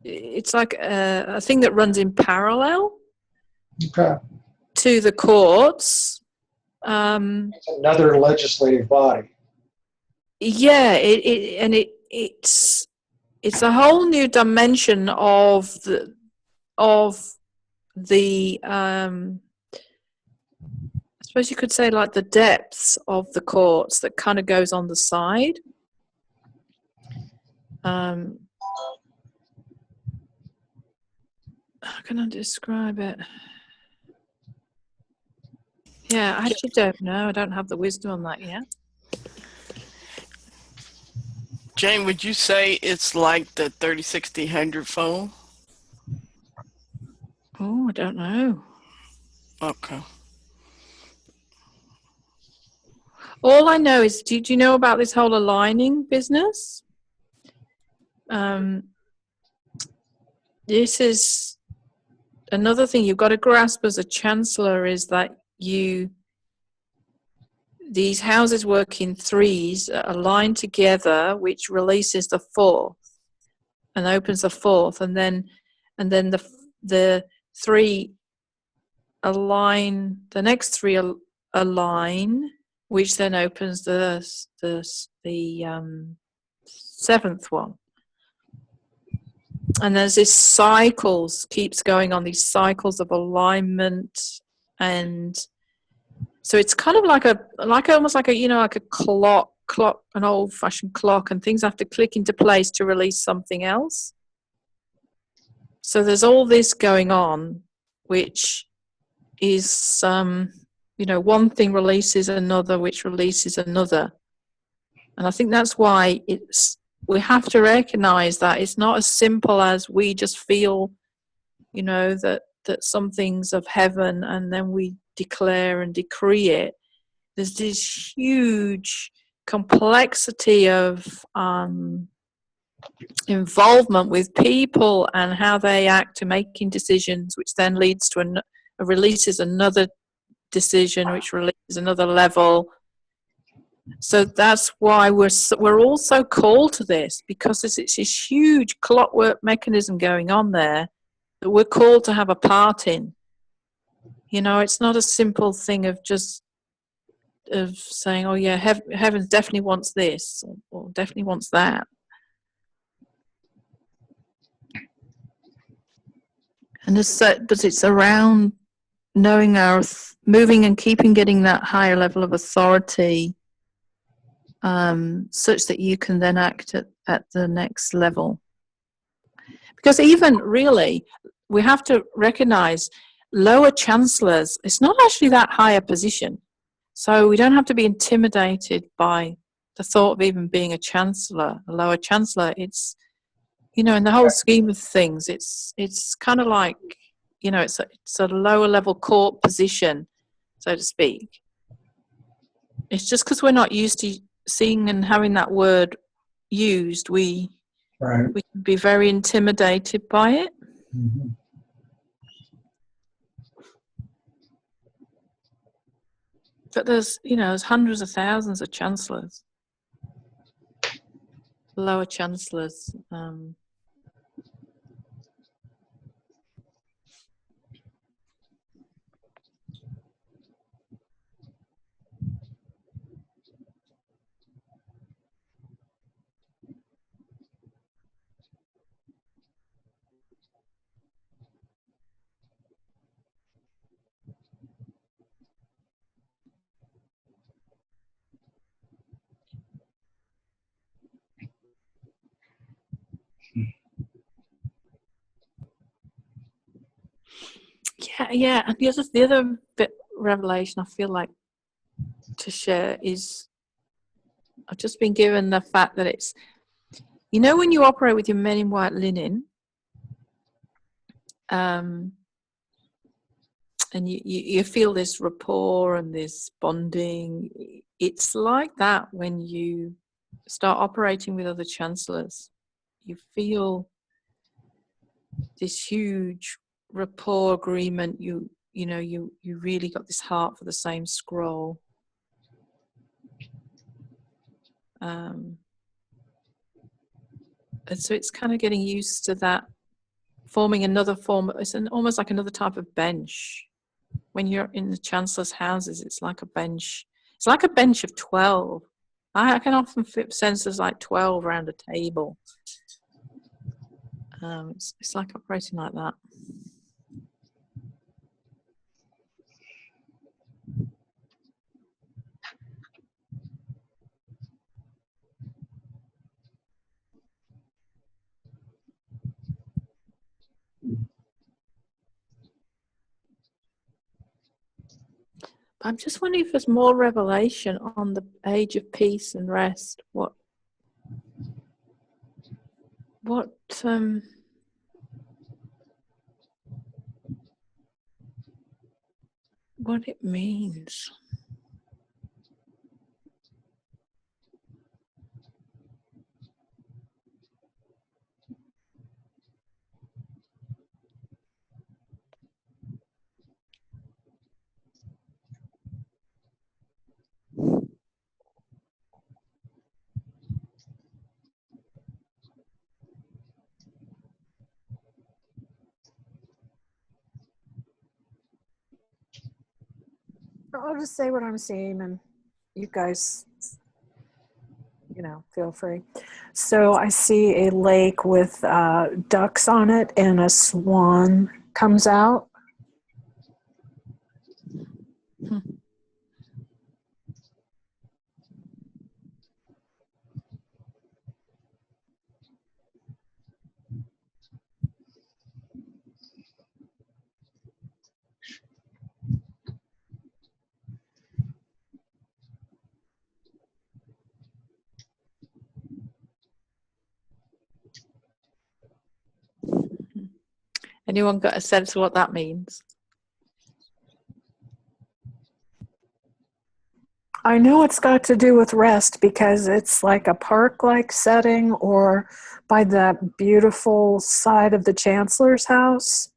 It's like a thing that runs in parallel to the courts. It's another legislative body. yeah, it's a whole new dimension of the I suppose you could say like the depths of the courts that kind of goes on the side. How can I describe it? Yeah, I actually don't know. I don't have the wisdom on that yet. Jane, would you say it's like the 3060 phone? Oh, I don't know. Okay. All I know is, do you know about this whole aligning business? This is another thing you've got to grasp as a chancellor, is that these houses work in threes, align together, which releases the fourth and opens the fourth, and then the three align. The next three align, which then opens the seventh one. And there's this cycles keeps going on, these cycles of alignment, and so it's kind of like almost like a clock, an old-fashioned clock, and things have to click into place to release something else. So there's all this going on, which is one thing releases another, which releases another, and I think that's why we have to recognize that it's not as simple as we just feel, that some things of heaven and then we declare and decree it. There's this huge complexity of involvement with people and how they act to making decisions, which then leads to releases another decision, which releases another level. So that's why we're all so called to this, because it's this huge clockwork mechanism going on there that we're called to have a part in. It's not a simple thing of just saying, oh yeah, heaven definitely wants this or definitely wants that. And but it's around knowing moving and getting that higher level of authority, such that you can then act at the next level. Because even really, we have to recognize lower chancellors, it's not actually that high a position. So we don't have to be intimidated by the thought of even being a chancellor, a lower chancellor. It's, in the whole scheme of things, it's kind of like, it's a lower level court position, so to speak. It's just because we're not used to seeing and having that word used, we can be very intimidated by it. Mm-hmm. But there's hundreds of thousands of chancellors, lower chancellors. Yeah. And the other bit revelation I feel like to share is I've just been given the fact that it's, when you operate with your men in white linen, and you feel this rapport and this bonding, it's like that when you start operating with other chancellors. You feel this huge rapport agreement. You really got this heart for the same scroll. And so it's kind of getting used to that, forming another form. It's almost like another type of bench. When you're in the chancellor's houses, it's like a bench. It's like a bench of 12. I can often sense there's like 12 around a table. It's like operating like that. I'm just wondering if there's more revelation on the age of peace and rest. What it means. I'll just say what I'm seeing, and you guys, feel free. So I see a lake with ducks on it, and a swan comes out. Anyone got a sense of what that means? I know it's got to do with rest because it's like a park-like setting, or by that beautiful side of the Chancellor's House.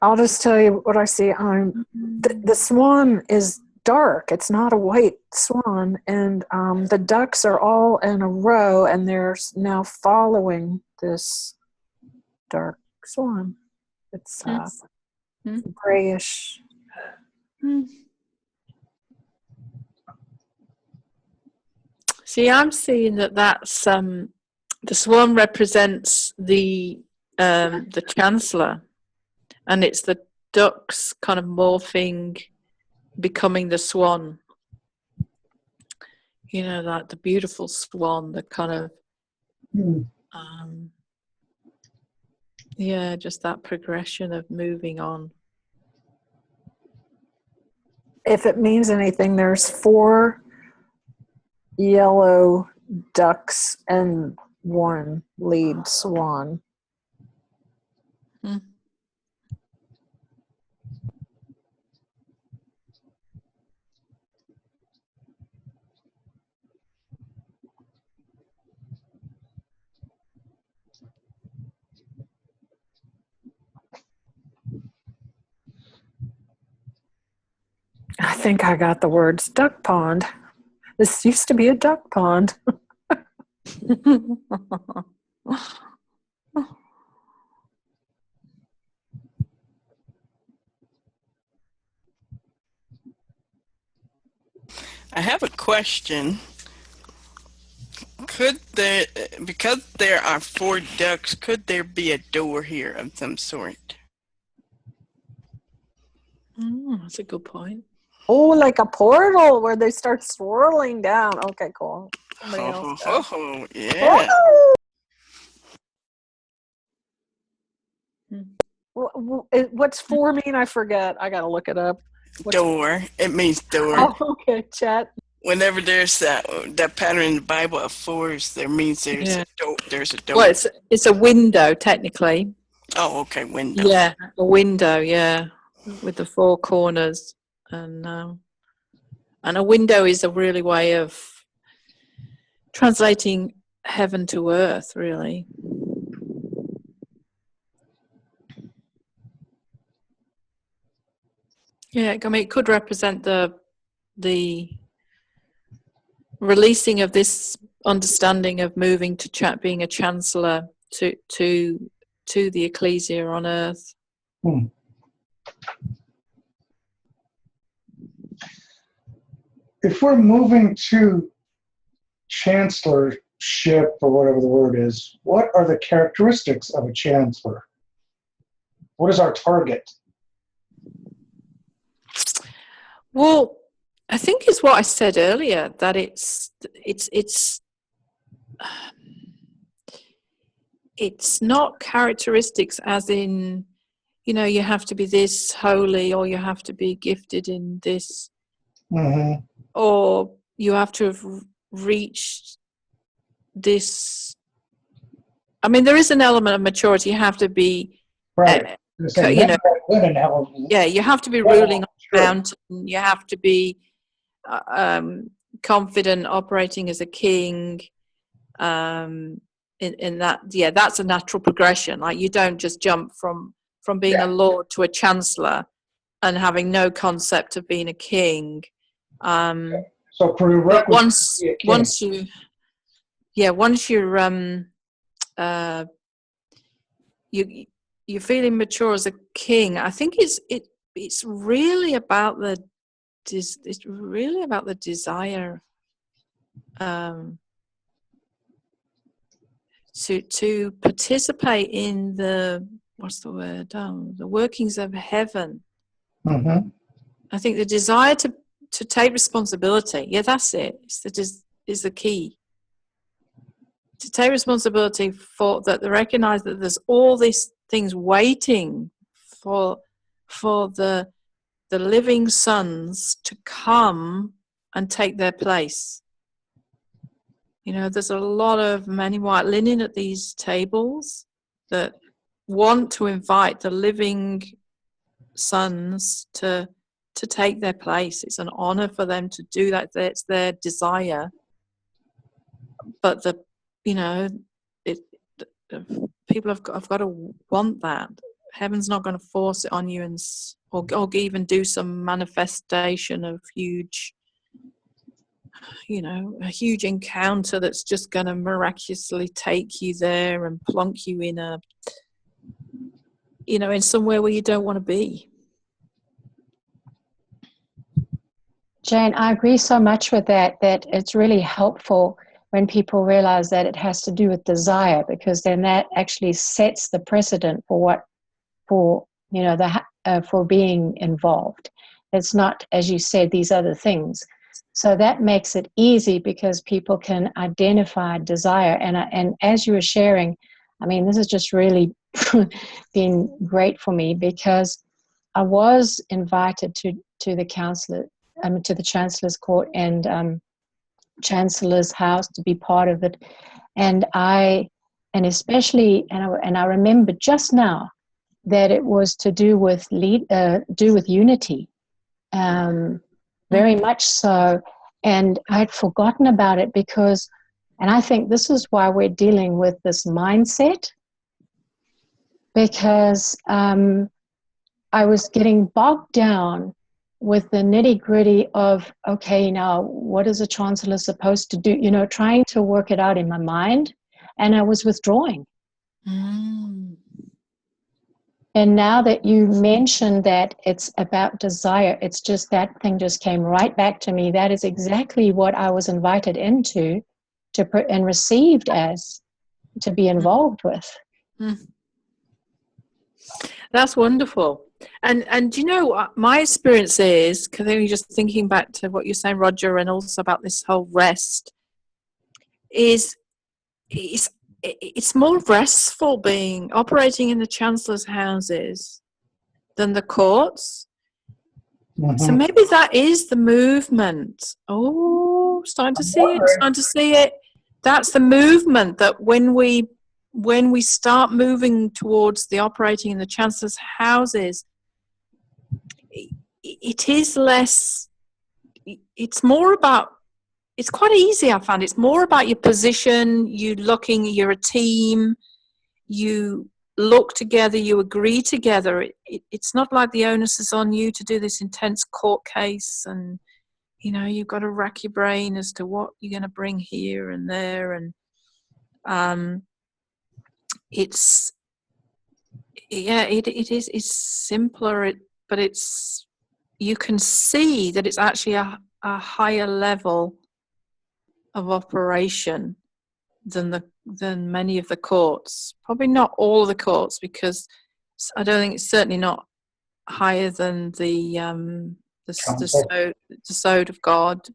I'll just tell you what I see. The swan is dark. It's not a white swan. And the ducks are all in a row, and they're now following this dark swan. It's grayish. See, I'm seeing that's the swan represents the Chancellor, and it's the ducks kind of morphing, becoming the swan. Like the beautiful swan, the kind of just that progression of moving on. If it means anything, there's 4 yellow ducks and 1 lead swan. I think I got the words duck pond. This used to be a duck pond. I have a question. Because there are 4 ducks, could there be a door here of some sort? That's a good point. Oh, like a portal where they start swirling down. Okay, cool. Somebody else. Yeah. What's 4 mean? I forget. I gotta look it up. Door. It means door. Oh, okay, chat. Whenever there's that pattern in the Bible of 4s, there means there's a door. There's a door. Well, it's a window technically. Oh, okay, window. Yeah, a window. Yeah, with the 4 corners, and a window is a really way of translating heaven to earth, really. Yeah, I mean, it could represent the releasing of this understanding of moving to being a chancellor to the ecclesia on earth. Hmm. If we're moving to chancellorship, or whatever the word is, what are the characteristics of a chancellor? What is our target? Well, I think it's what I said earlier, that it's not characteristics as in, you have to be this holy, or you have to be gifted in this, Mm-hmm. or you have to have reached this. I mean, there is an element of maturity. You have to be, Right. yeah, you have to be ruling on a mountain. You have to be confident, operating as a king. In that, yeah, that's a natural progression. Like, you don't just jump from being a lord to a chancellor and having no concept of being a king. So but once you're you're feeling mature as a king, I think it's really about the desire to participate in the workings of heaven. Mm-hmm. I think the desire to take responsibility. Yeah, that's it. Is the key. To take responsibility for that. To recognize that there's all these things waiting for the living sons to come and take their place. There's a lot of men in white linen at these tables that want to invite the living sons to take their place. It's an honor for them to do that. It's their desire. But people have got to want that. Heaven's not going to force it on you, or even do some manifestation of a huge encounter that's just going to miraculously take you there and plonk you in in somewhere where you don't want to be. Jane, I agree so much with that it's really helpful when people realize that it has to do with desire, because then that actually sets the precedent for being involved. It's not, as you said, these other things. So that makes it easy because people can identify desire. And as you were sharing, I mean, this has just really been great for me, because I was invited to the to the Chancellor's Court and Chancellors House to be part of it, and I remember just now that it was to do with unity, very much so, and I'd forgotten about it and I think this is why we're dealing with this mindset, because I was getting bogged down with the nitty-gritty of, okay, now what is a chancellor supposed to do? Trying to work it out in my mind, and I was withdrawing. And now that you mentioned that it's about desire, it's just that thing just came right back to me. That is exactly what I was invited into and received as to be involved with. That's wonderful. And my experience is, because I'm just thinking back to what you're saying, Roger, and also about this whole rest, it's more restful operating in the Chancellor's houses than the courts. Mm-hmm. So maybe that is the movement. Oh, starting to see it. That's the movement, that when we start moving towards the operating in the Chancellor's houses, it is less, it's more about, it's quite easy, I found. It's more about your position, you're a team, you look together, you agree together. It's not like the onus is on you to do this intense court case, and you've got to rack your brain as to what you're going to bring here and there, and it's simpler, but you can see that it's actually a higher level of operation than many of the courts. Probably not all of the courts, because I don't think it's certainly not higher than the Sod of God,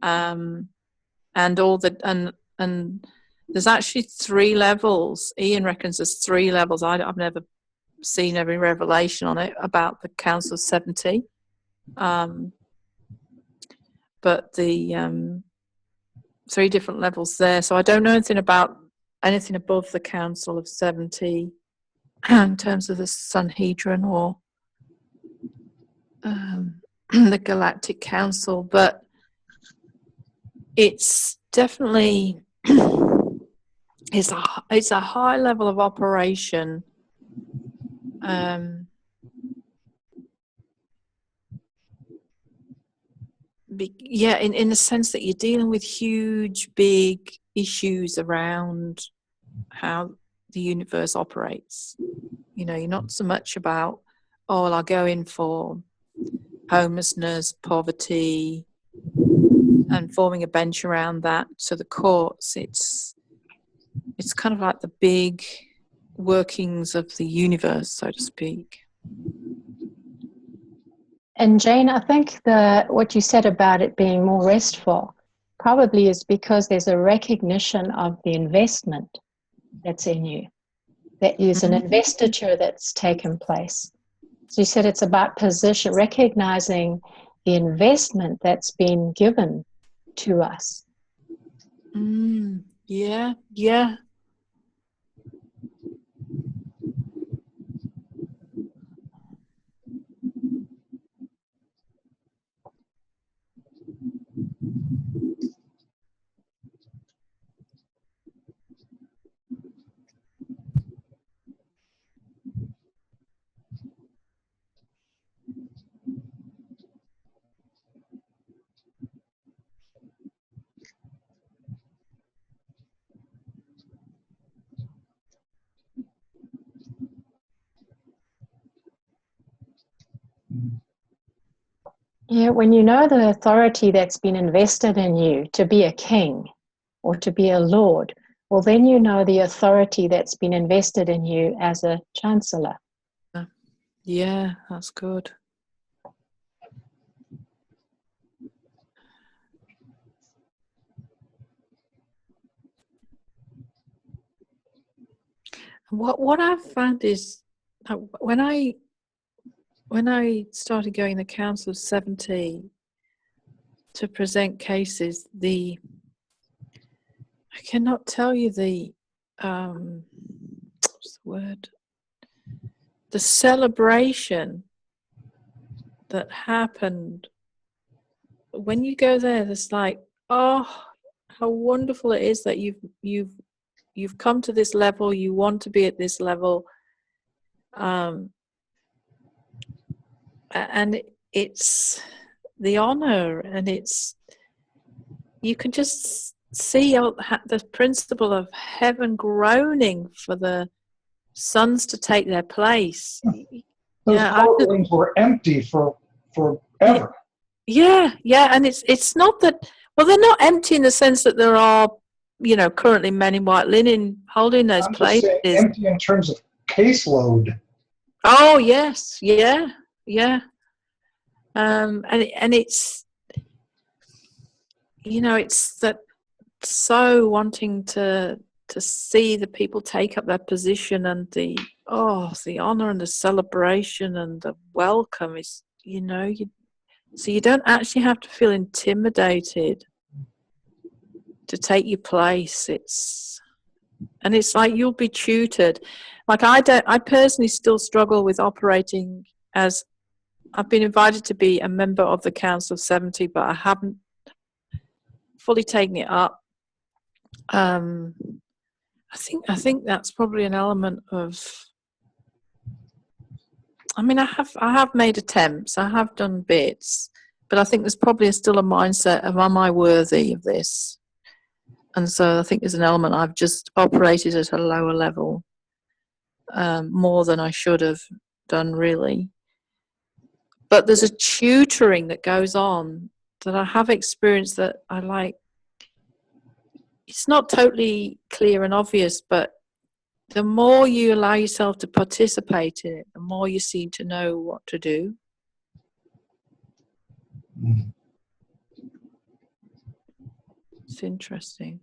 and all the and there's actually 3 levels. Ian reckons there's 3 levels. I've never seen every revelation on it about the Council of 70, but the 3 different levels there. So I don't know anything about anything above the Council of 70 in terms of the Sanhedrin or the Galactic Council, but it's definitely it's a high level of operation. In the sense that you're dealing with huge, big issues around how the universe operates. You're not so much about, well, I'll go in for homelessness, poverty, and forming a bench around that. So the courts, it's kind of like the big workings of the universe, so to speak. And Jane, I think what you said about it being more restful probably is because there's a recognition of the investment that's in you. That is an investiture that's taken place. So you said it's about position, recognizing the investment that's been given to us. Yeah. Yeah, when you know the authority that's been invested in you to be a king or to be a lord, well, then you know the authority that's been invested in you as a chancellor. Yeah, that's good. What I've found is when I started going the Council of 70 to present cases, I cannot tell you the what's the word? The celebration that happened when you go there. There's like, oh, how wonderful it is that you've come to this level. You want to be at this level, and it's the honor, and you can just see the principle of heaven groaning for the sons to take their place. Those courtrooms were empty for forever. Yeah, and it's not that. Well, they're not empty in the sense that there are, currently men in white linen holding those places. Just saying empty in terms of caseload. Oh yes, yeah. And it's, it's that so wanting to see the people take up their position, and the honor and the celebration and the welcome is, so you don't actually have to feel intimidated to take your place. It's like you'll be tutored. Like I personally still struggle with operating as, I've been invited to be a member of the Council of 70, but I haven't fully taken it up. I think that's probably an element of I mean, I have made attempts. I have done bits, but I think there's probably still a mindset of, am I worthy of this? And so I think there's an element I've just operated at a lower level, more than I should have done, really. But there's a tutoring that goes on that I have experienced that I like. It's not totally clear and obvious, but the more you allow yourself to participate in it, the more you seem to know what to do. It's interesting.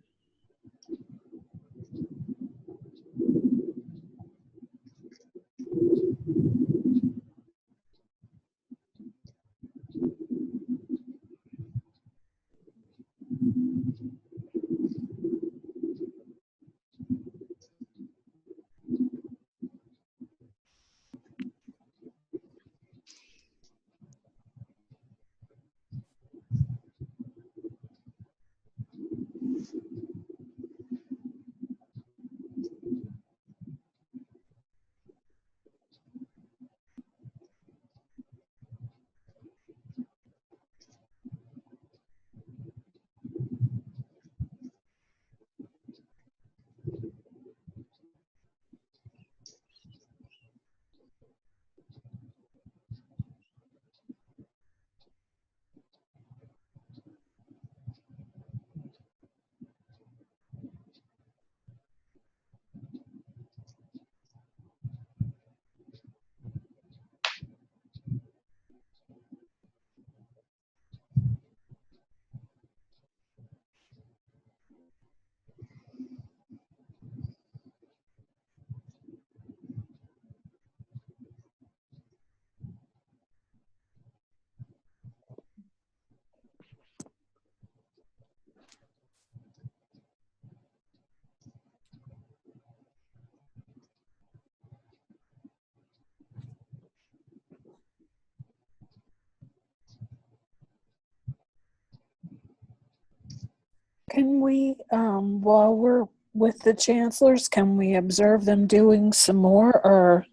Can we, while we're with the chancellors, can we observe them doing some more, or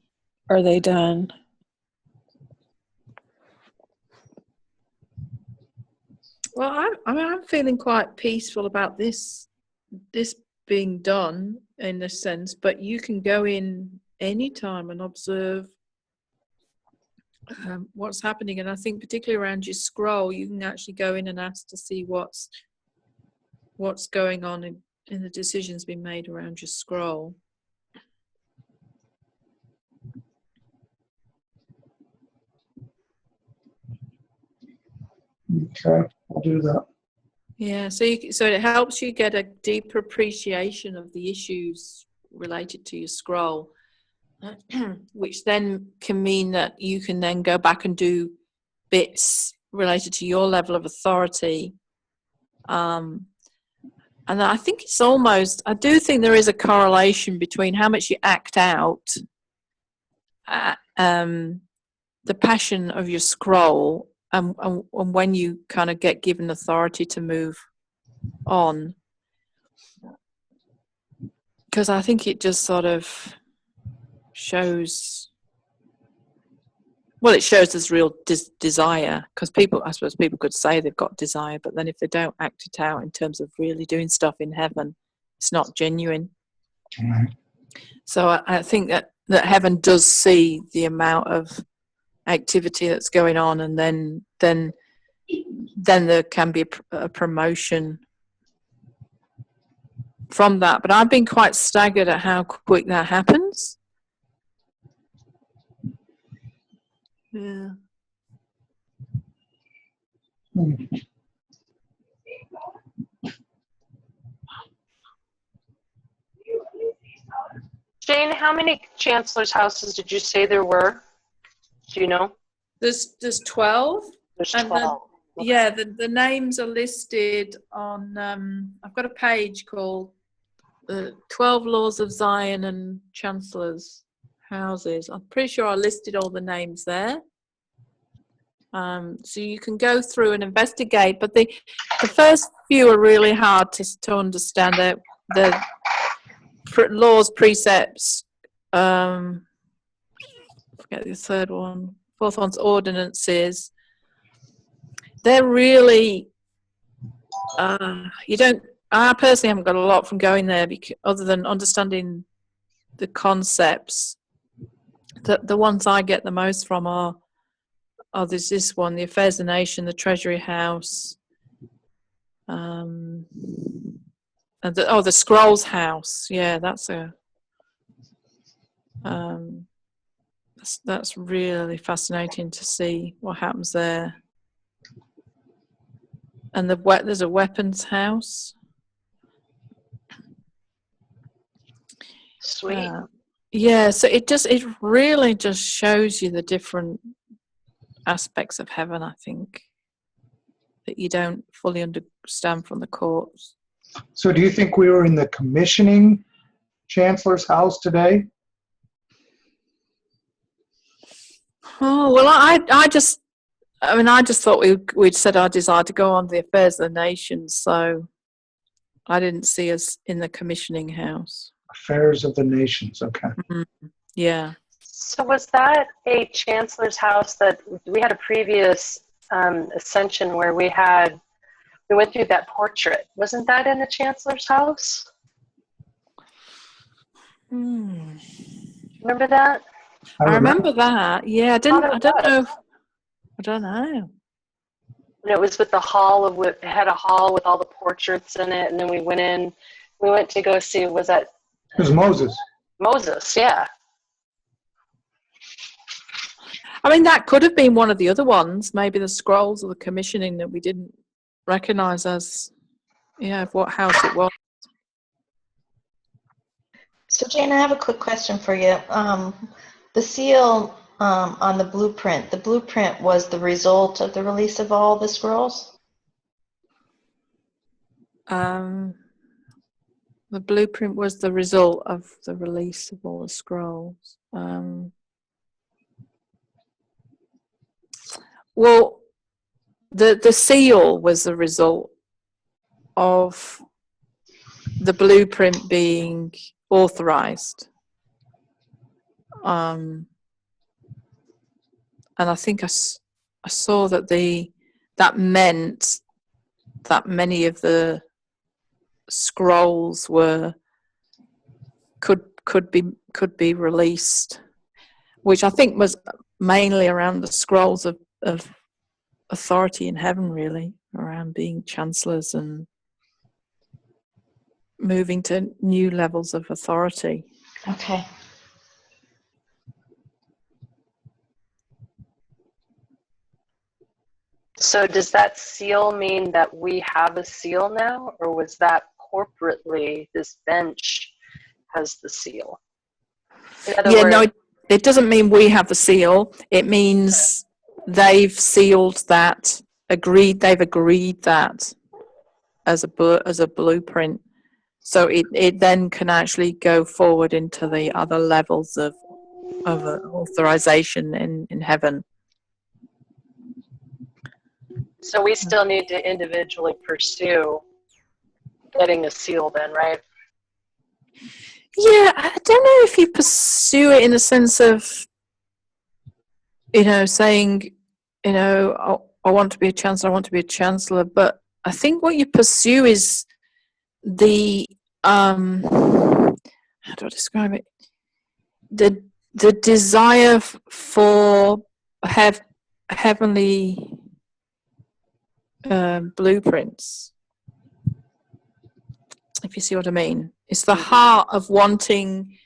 are they done? Well, I'm feeling quite peaceful about this being done in a sense, but you can go in anytime and observe what's happening. And I think particularly around your scroll, you can actually go in and ask to see what's going on in the decisions being made around your scroll. Okay, I'll do that. Yeah, so it helps you get a deeper appreciation of the issues related to your scroll, which then can mean that you can then go back and do bits related to your level of authority. And I think I do think there is a correlation between how much you act out, the passion of your scroll, and when you kind of get given authority to move on. Because I think it just sort of shows, well, it shows there's real desire, because I suppose people could say they've got desire, but then if they don't act it out in terms of really doing stuff in heaven, it's not genuine. Right. So I think that heaven does see the amount of activity that's going on, and then there can be a promotion from that. But I've been quite staggered at how quick that happens. Yeah. Jane, how many chancellors' houses did you say there were? Do you know? There's 12. There's And 12. Yeah, the names are listed on, I've got a page called 12 Laws of Zion and Chancellors Houses. I'm pretty sure I listed all the names there. So you can go through and investigate, but the first few are really hard to understand. The laws, precepts, forget the third one. Fourth one's ordinances. They're really, you don't, I personally haven't got a lot from going there because, other than understanding the concepts. The ones I get the most from are there's this one, the Affairs of the Nation, the Treasury House, and the Scrolls House. Yeah, that's that's really fascinating to see what happens there. And there's a weapons house. Sweet. Yeah, so it really just shows you the different aspects of heaven, I think, that you don't fully understand from the courts. So do you think we were in the commissioning Chancellor's House today? Oh, well, I just thought we'd said our desire to go on the Affairs of the Nations, so I didn't see us in the commissioning house. Affairs of the Nations, okay. Mm-hmm. Yeah. So was that a Chancellor's House that we had a previous ascension where we went through that portrait? Wasn't that in the Chancellor's House? Remember that? I remember that. Yeah, I don't know. I don't know. And it was with the hall it had a hall with all the portraits in it, and then we went to go see, was that? It was Moses. Moses, yeah. I mean, that could have been one of the other ones, maybe the scrolls or the commissioning that we didn't recognize as, of what house it was. So Jane, I have a quick question for you. The seal on the blueprint was the result of the release of all the scrolls? The blueprint was the result of the release of all the scrolls. Well, the seal was the result of the blueprint being authorized. And I think I saw that meant that many of the scrolls could be released, which I think was mainly around the scrolls of authority in heaven, really, around being chancellors and moving to new levels of authority. Okay. So does that seal mean that we have a seal now, or was that corporately this bench has the seal? In other words, No, it doesn't mean we have the seal. It means they've sealed that, they've agreed that as a blueprint. So it then can actually go forward into the other levels of authorization in heaven. so we still need to individually pursue getting a seal then, right? Yeah, I don't know if you pursue it in the sense of, saying, I want to be a chancellor, but I think what you pursue is the, how do I describe it? The desire for heavenly blueprints, if you see what I mean. It's the heart of wanting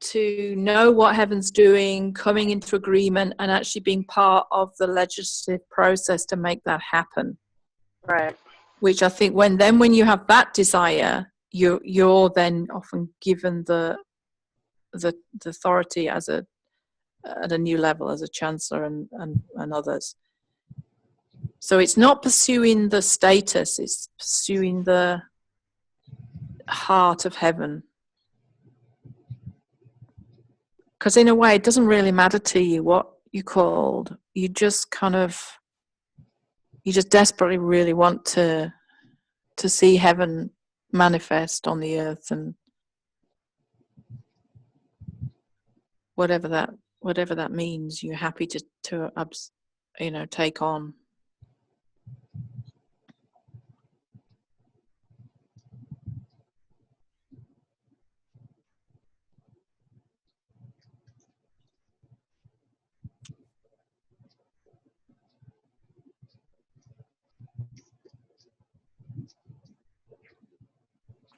to know what heaven's doing, coming into agreement, and actually being part of the legislative process to make that happen. Right. Which I think when you have that desire, you're then often given the authority at a new level as a chancellor and others. So it's not pursuing the status, it's pursuing the heart of heaven. Because in a way, it doesn't really matter to you what you're called. You just desperately really want to see heaven manifest on the earth, and whatever that whatever that means, you're happy to take on.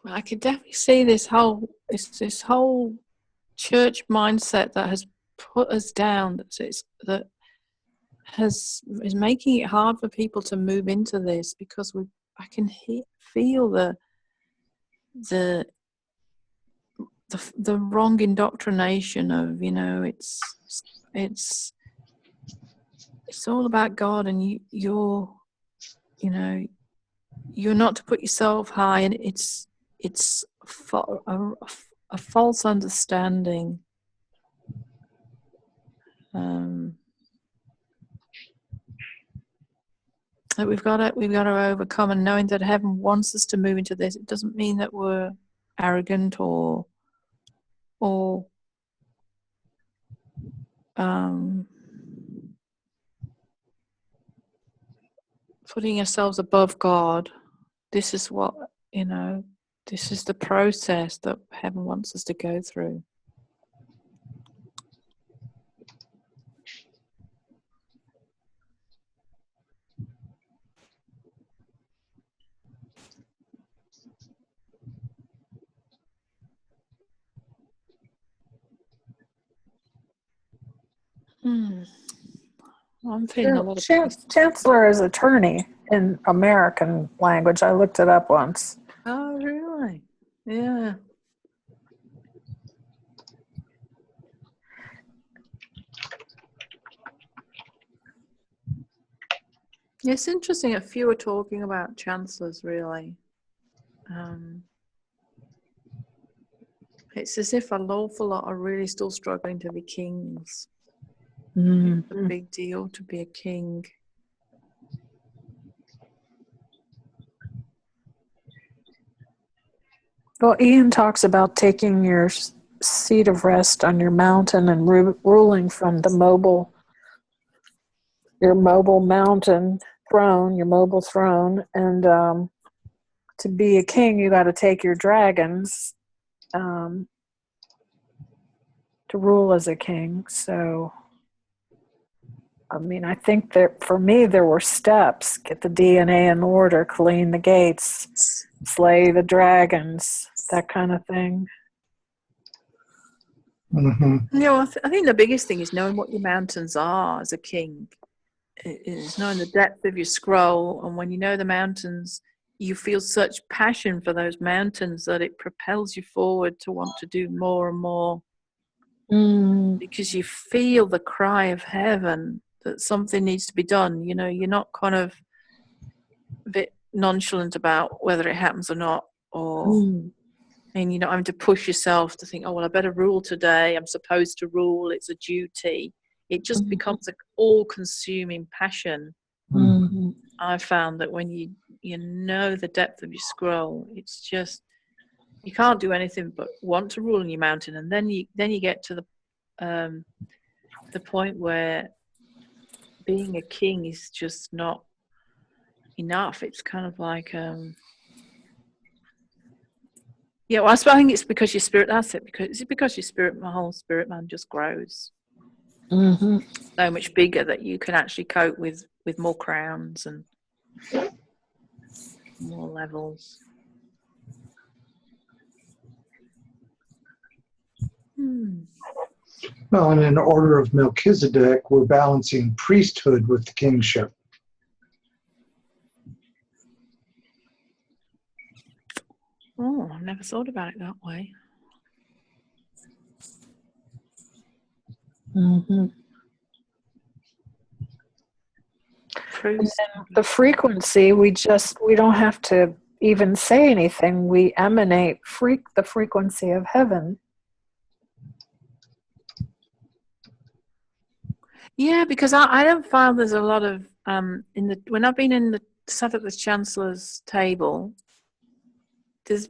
I could definitely see this whole church mindset that has put us down. That is making it hard for people to move into this, because I can feel the wrong indoctrination of, it's all about God, and you're not to put yourself high, and it's a false understanding. That we've got to overcome, and knowing that heaven wants us to move into this. It doesn't mean that we're arrogant or putting ourselves above God. This is what, this is the process that heaven wants us to go through. I'm feeling a lot of Chancellor is attorney in American language. I looked it up once. Oh, really? Yeah. It's interesting. A few are talking about chancellors, really. It's as if an awful lot are really still struggling to be kings. It's a big deal to be a king. Well, Ian talks about taking your seat of rest on your mountain and ruling from your mobile mountain throne, your mobile throne. And to be a king, you got to take your dragons to rule as a king. So, I mean, I think that for me, there were steps: get the DNA in order, clean the gates, slay the dragons, that kind of thing. Mm-hmm. I think the biggest thing is knowing what your mountains are as a king. It is knowing the depth of your scroll, and when you know the mountains, you feel such passion for those mountains that it propels you forward to want to do more and more. Because you feel the cry of heaven that something needs to be done. You're not kind of a bit nonchalant about whether it happens or not, and you're not having to push yourself to think, oh, well, I better rule today. I'm supposed to rule. It's a duty. It just becomes an all-consuming passion. I've found that when you know the depth of your scroll, it's just, you can't do anything but want to rule in your mountain, and then you get to the point where being a king is just not enough. It's kind of like well, I think it's because your spirit. That's it. Because your spirit, my whole spirit man just grows so much bigger that you can actually cope with more crowns and more levels. Well, and in order of Melchizedek, we're balancing priesthood with the kingship. Oh, I've never thought about it that way. And then the frequency, we don't have to even say anything. We emanate the frequency of heaven. Yeah, because I don't find there's a lot of when I've been sat at the Chancellor's table, there's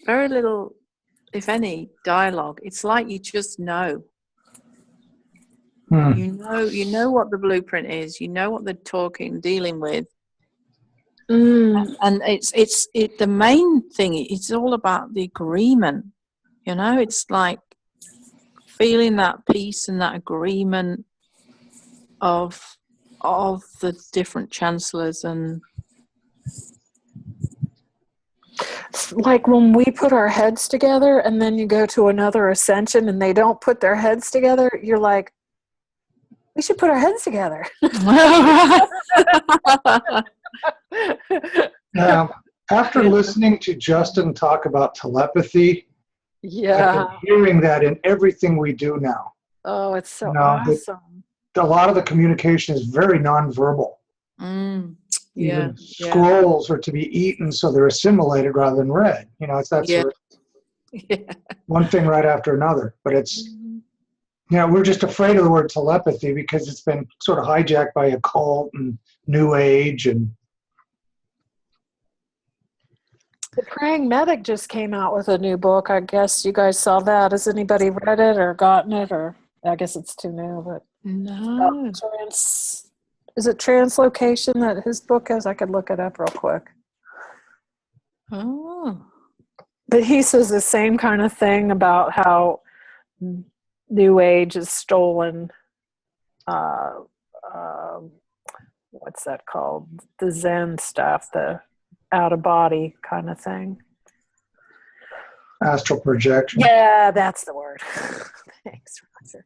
very little, if any, dialogue. It's like you just know. Hmm. You know what the blueprint is. You know what they're dealing with. And it's the main thing. It's all about the agreement. You know, it's like feeling that peace and that agreement of the different chancellors. And like when we put our heads together and then you go to another ascension and they don't put their heads together, you're like, we should put our heads together. After listening to Justin talk about telepathy, I've been Yeah. hearing that in everything we do now. Oh, it's so You know, awesome. A lot of the communication is very nonverbal. Yeah. Even scrolls are to be eaten so they're assimilated rather than read. You know, it's that sort of one thing right after another. But it's, you know, we're just afraid of the word telepathy because it's been sort of hijacked by occult and New Age. And The Praying Medic just came out with a new book. I guess you guys saw that. Has anybody read it or gotten it? Or I guess it's too new, but No. Is it Translocation that his book is? I could look it up real quick. Oh. But he says the same kind of thing about how New Age is stolen. What's that called? The Zen stuff, the out of body kind of thing. astral projection. Yeah, that's the word. Thanks, Roger.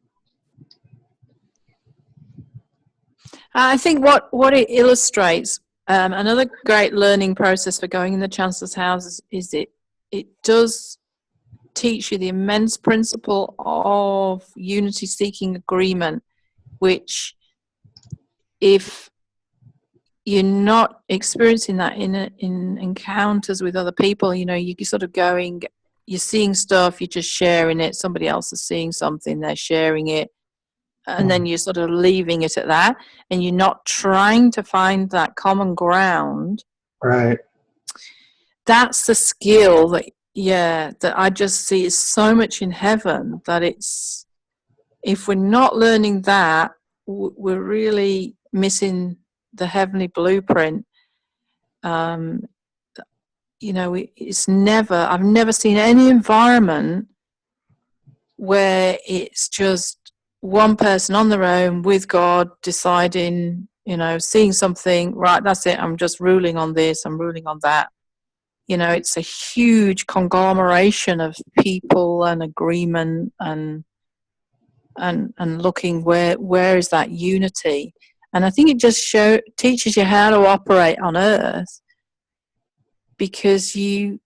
I think what it illustrates, another great learning process for going in the Chancellor's House is it does teach you the immense principle of unity-seeking agreement, which if you're not experiencing that in encounters with other people, you know, you're sort of going, you're seeing stuff, you're just sharing it, somebody else is seeing something, they're sharing it, and then you're sort of leaving it at that, and you're not trying to find that common ground. Right. That's the skill that I just see is so much in heaven, that it's, if we're not learning that, we're really missing the heavenly blueprint. You know, I've never seen any environment where it's just one person on their own with God deciding, you know, seeing something, right, that's it, I'm just ruling on this, I'm ruling on that. You know, it's a huge conglomeration of people and agreement and looking where is that unity. And I think it just teaches you how to operate on earth, because you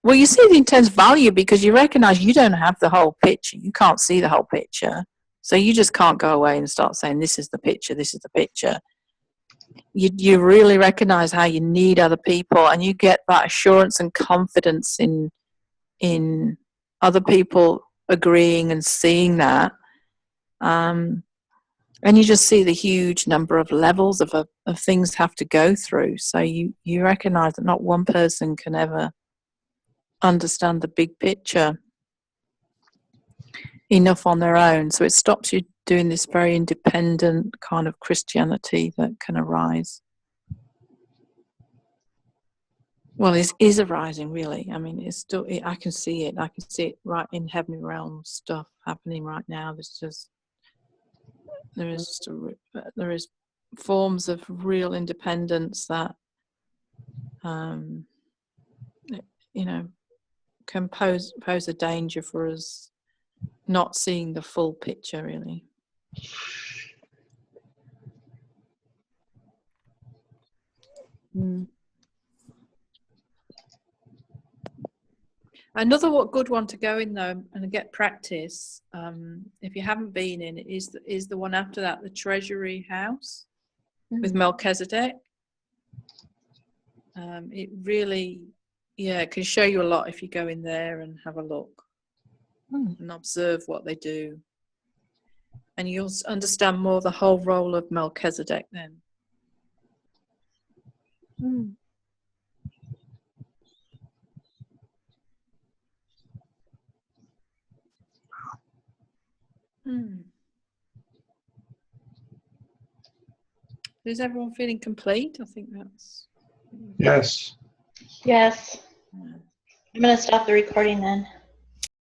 see the intense value, because you recognize you don't have the whole picture. You can't see the whole picture. So you just can't go away and start saying, this is the picture, this is the picture. You really recognize how you need other people, and you get that assurance and confidence in other people agreeing and seeing that. And you just see the huge number of levels of things have to go through. So you recognize that not one person can ever understand the big picture enough on their own. So it stops you doing this very independent kind of Christianity that can arise. Well, it is arising, really. I mean, it's still, I can see it. I can see it right in heavenly realm stuff happening right now. There is forms of real independence that, you know, can pose a danger for us not seeing the full picture, really. Another good one to go in, though, and get practice, if you haven't been in, is the one after that, the Treasury House with Melchizedek. It really, can show you a lot if you go in there and have a look and observe what they do. And you'll understand more the whole role of Melchizedek then. Is everyone feeling complete? I think that's. Yes. Yes. Yeah. I'm going to stop the recording then.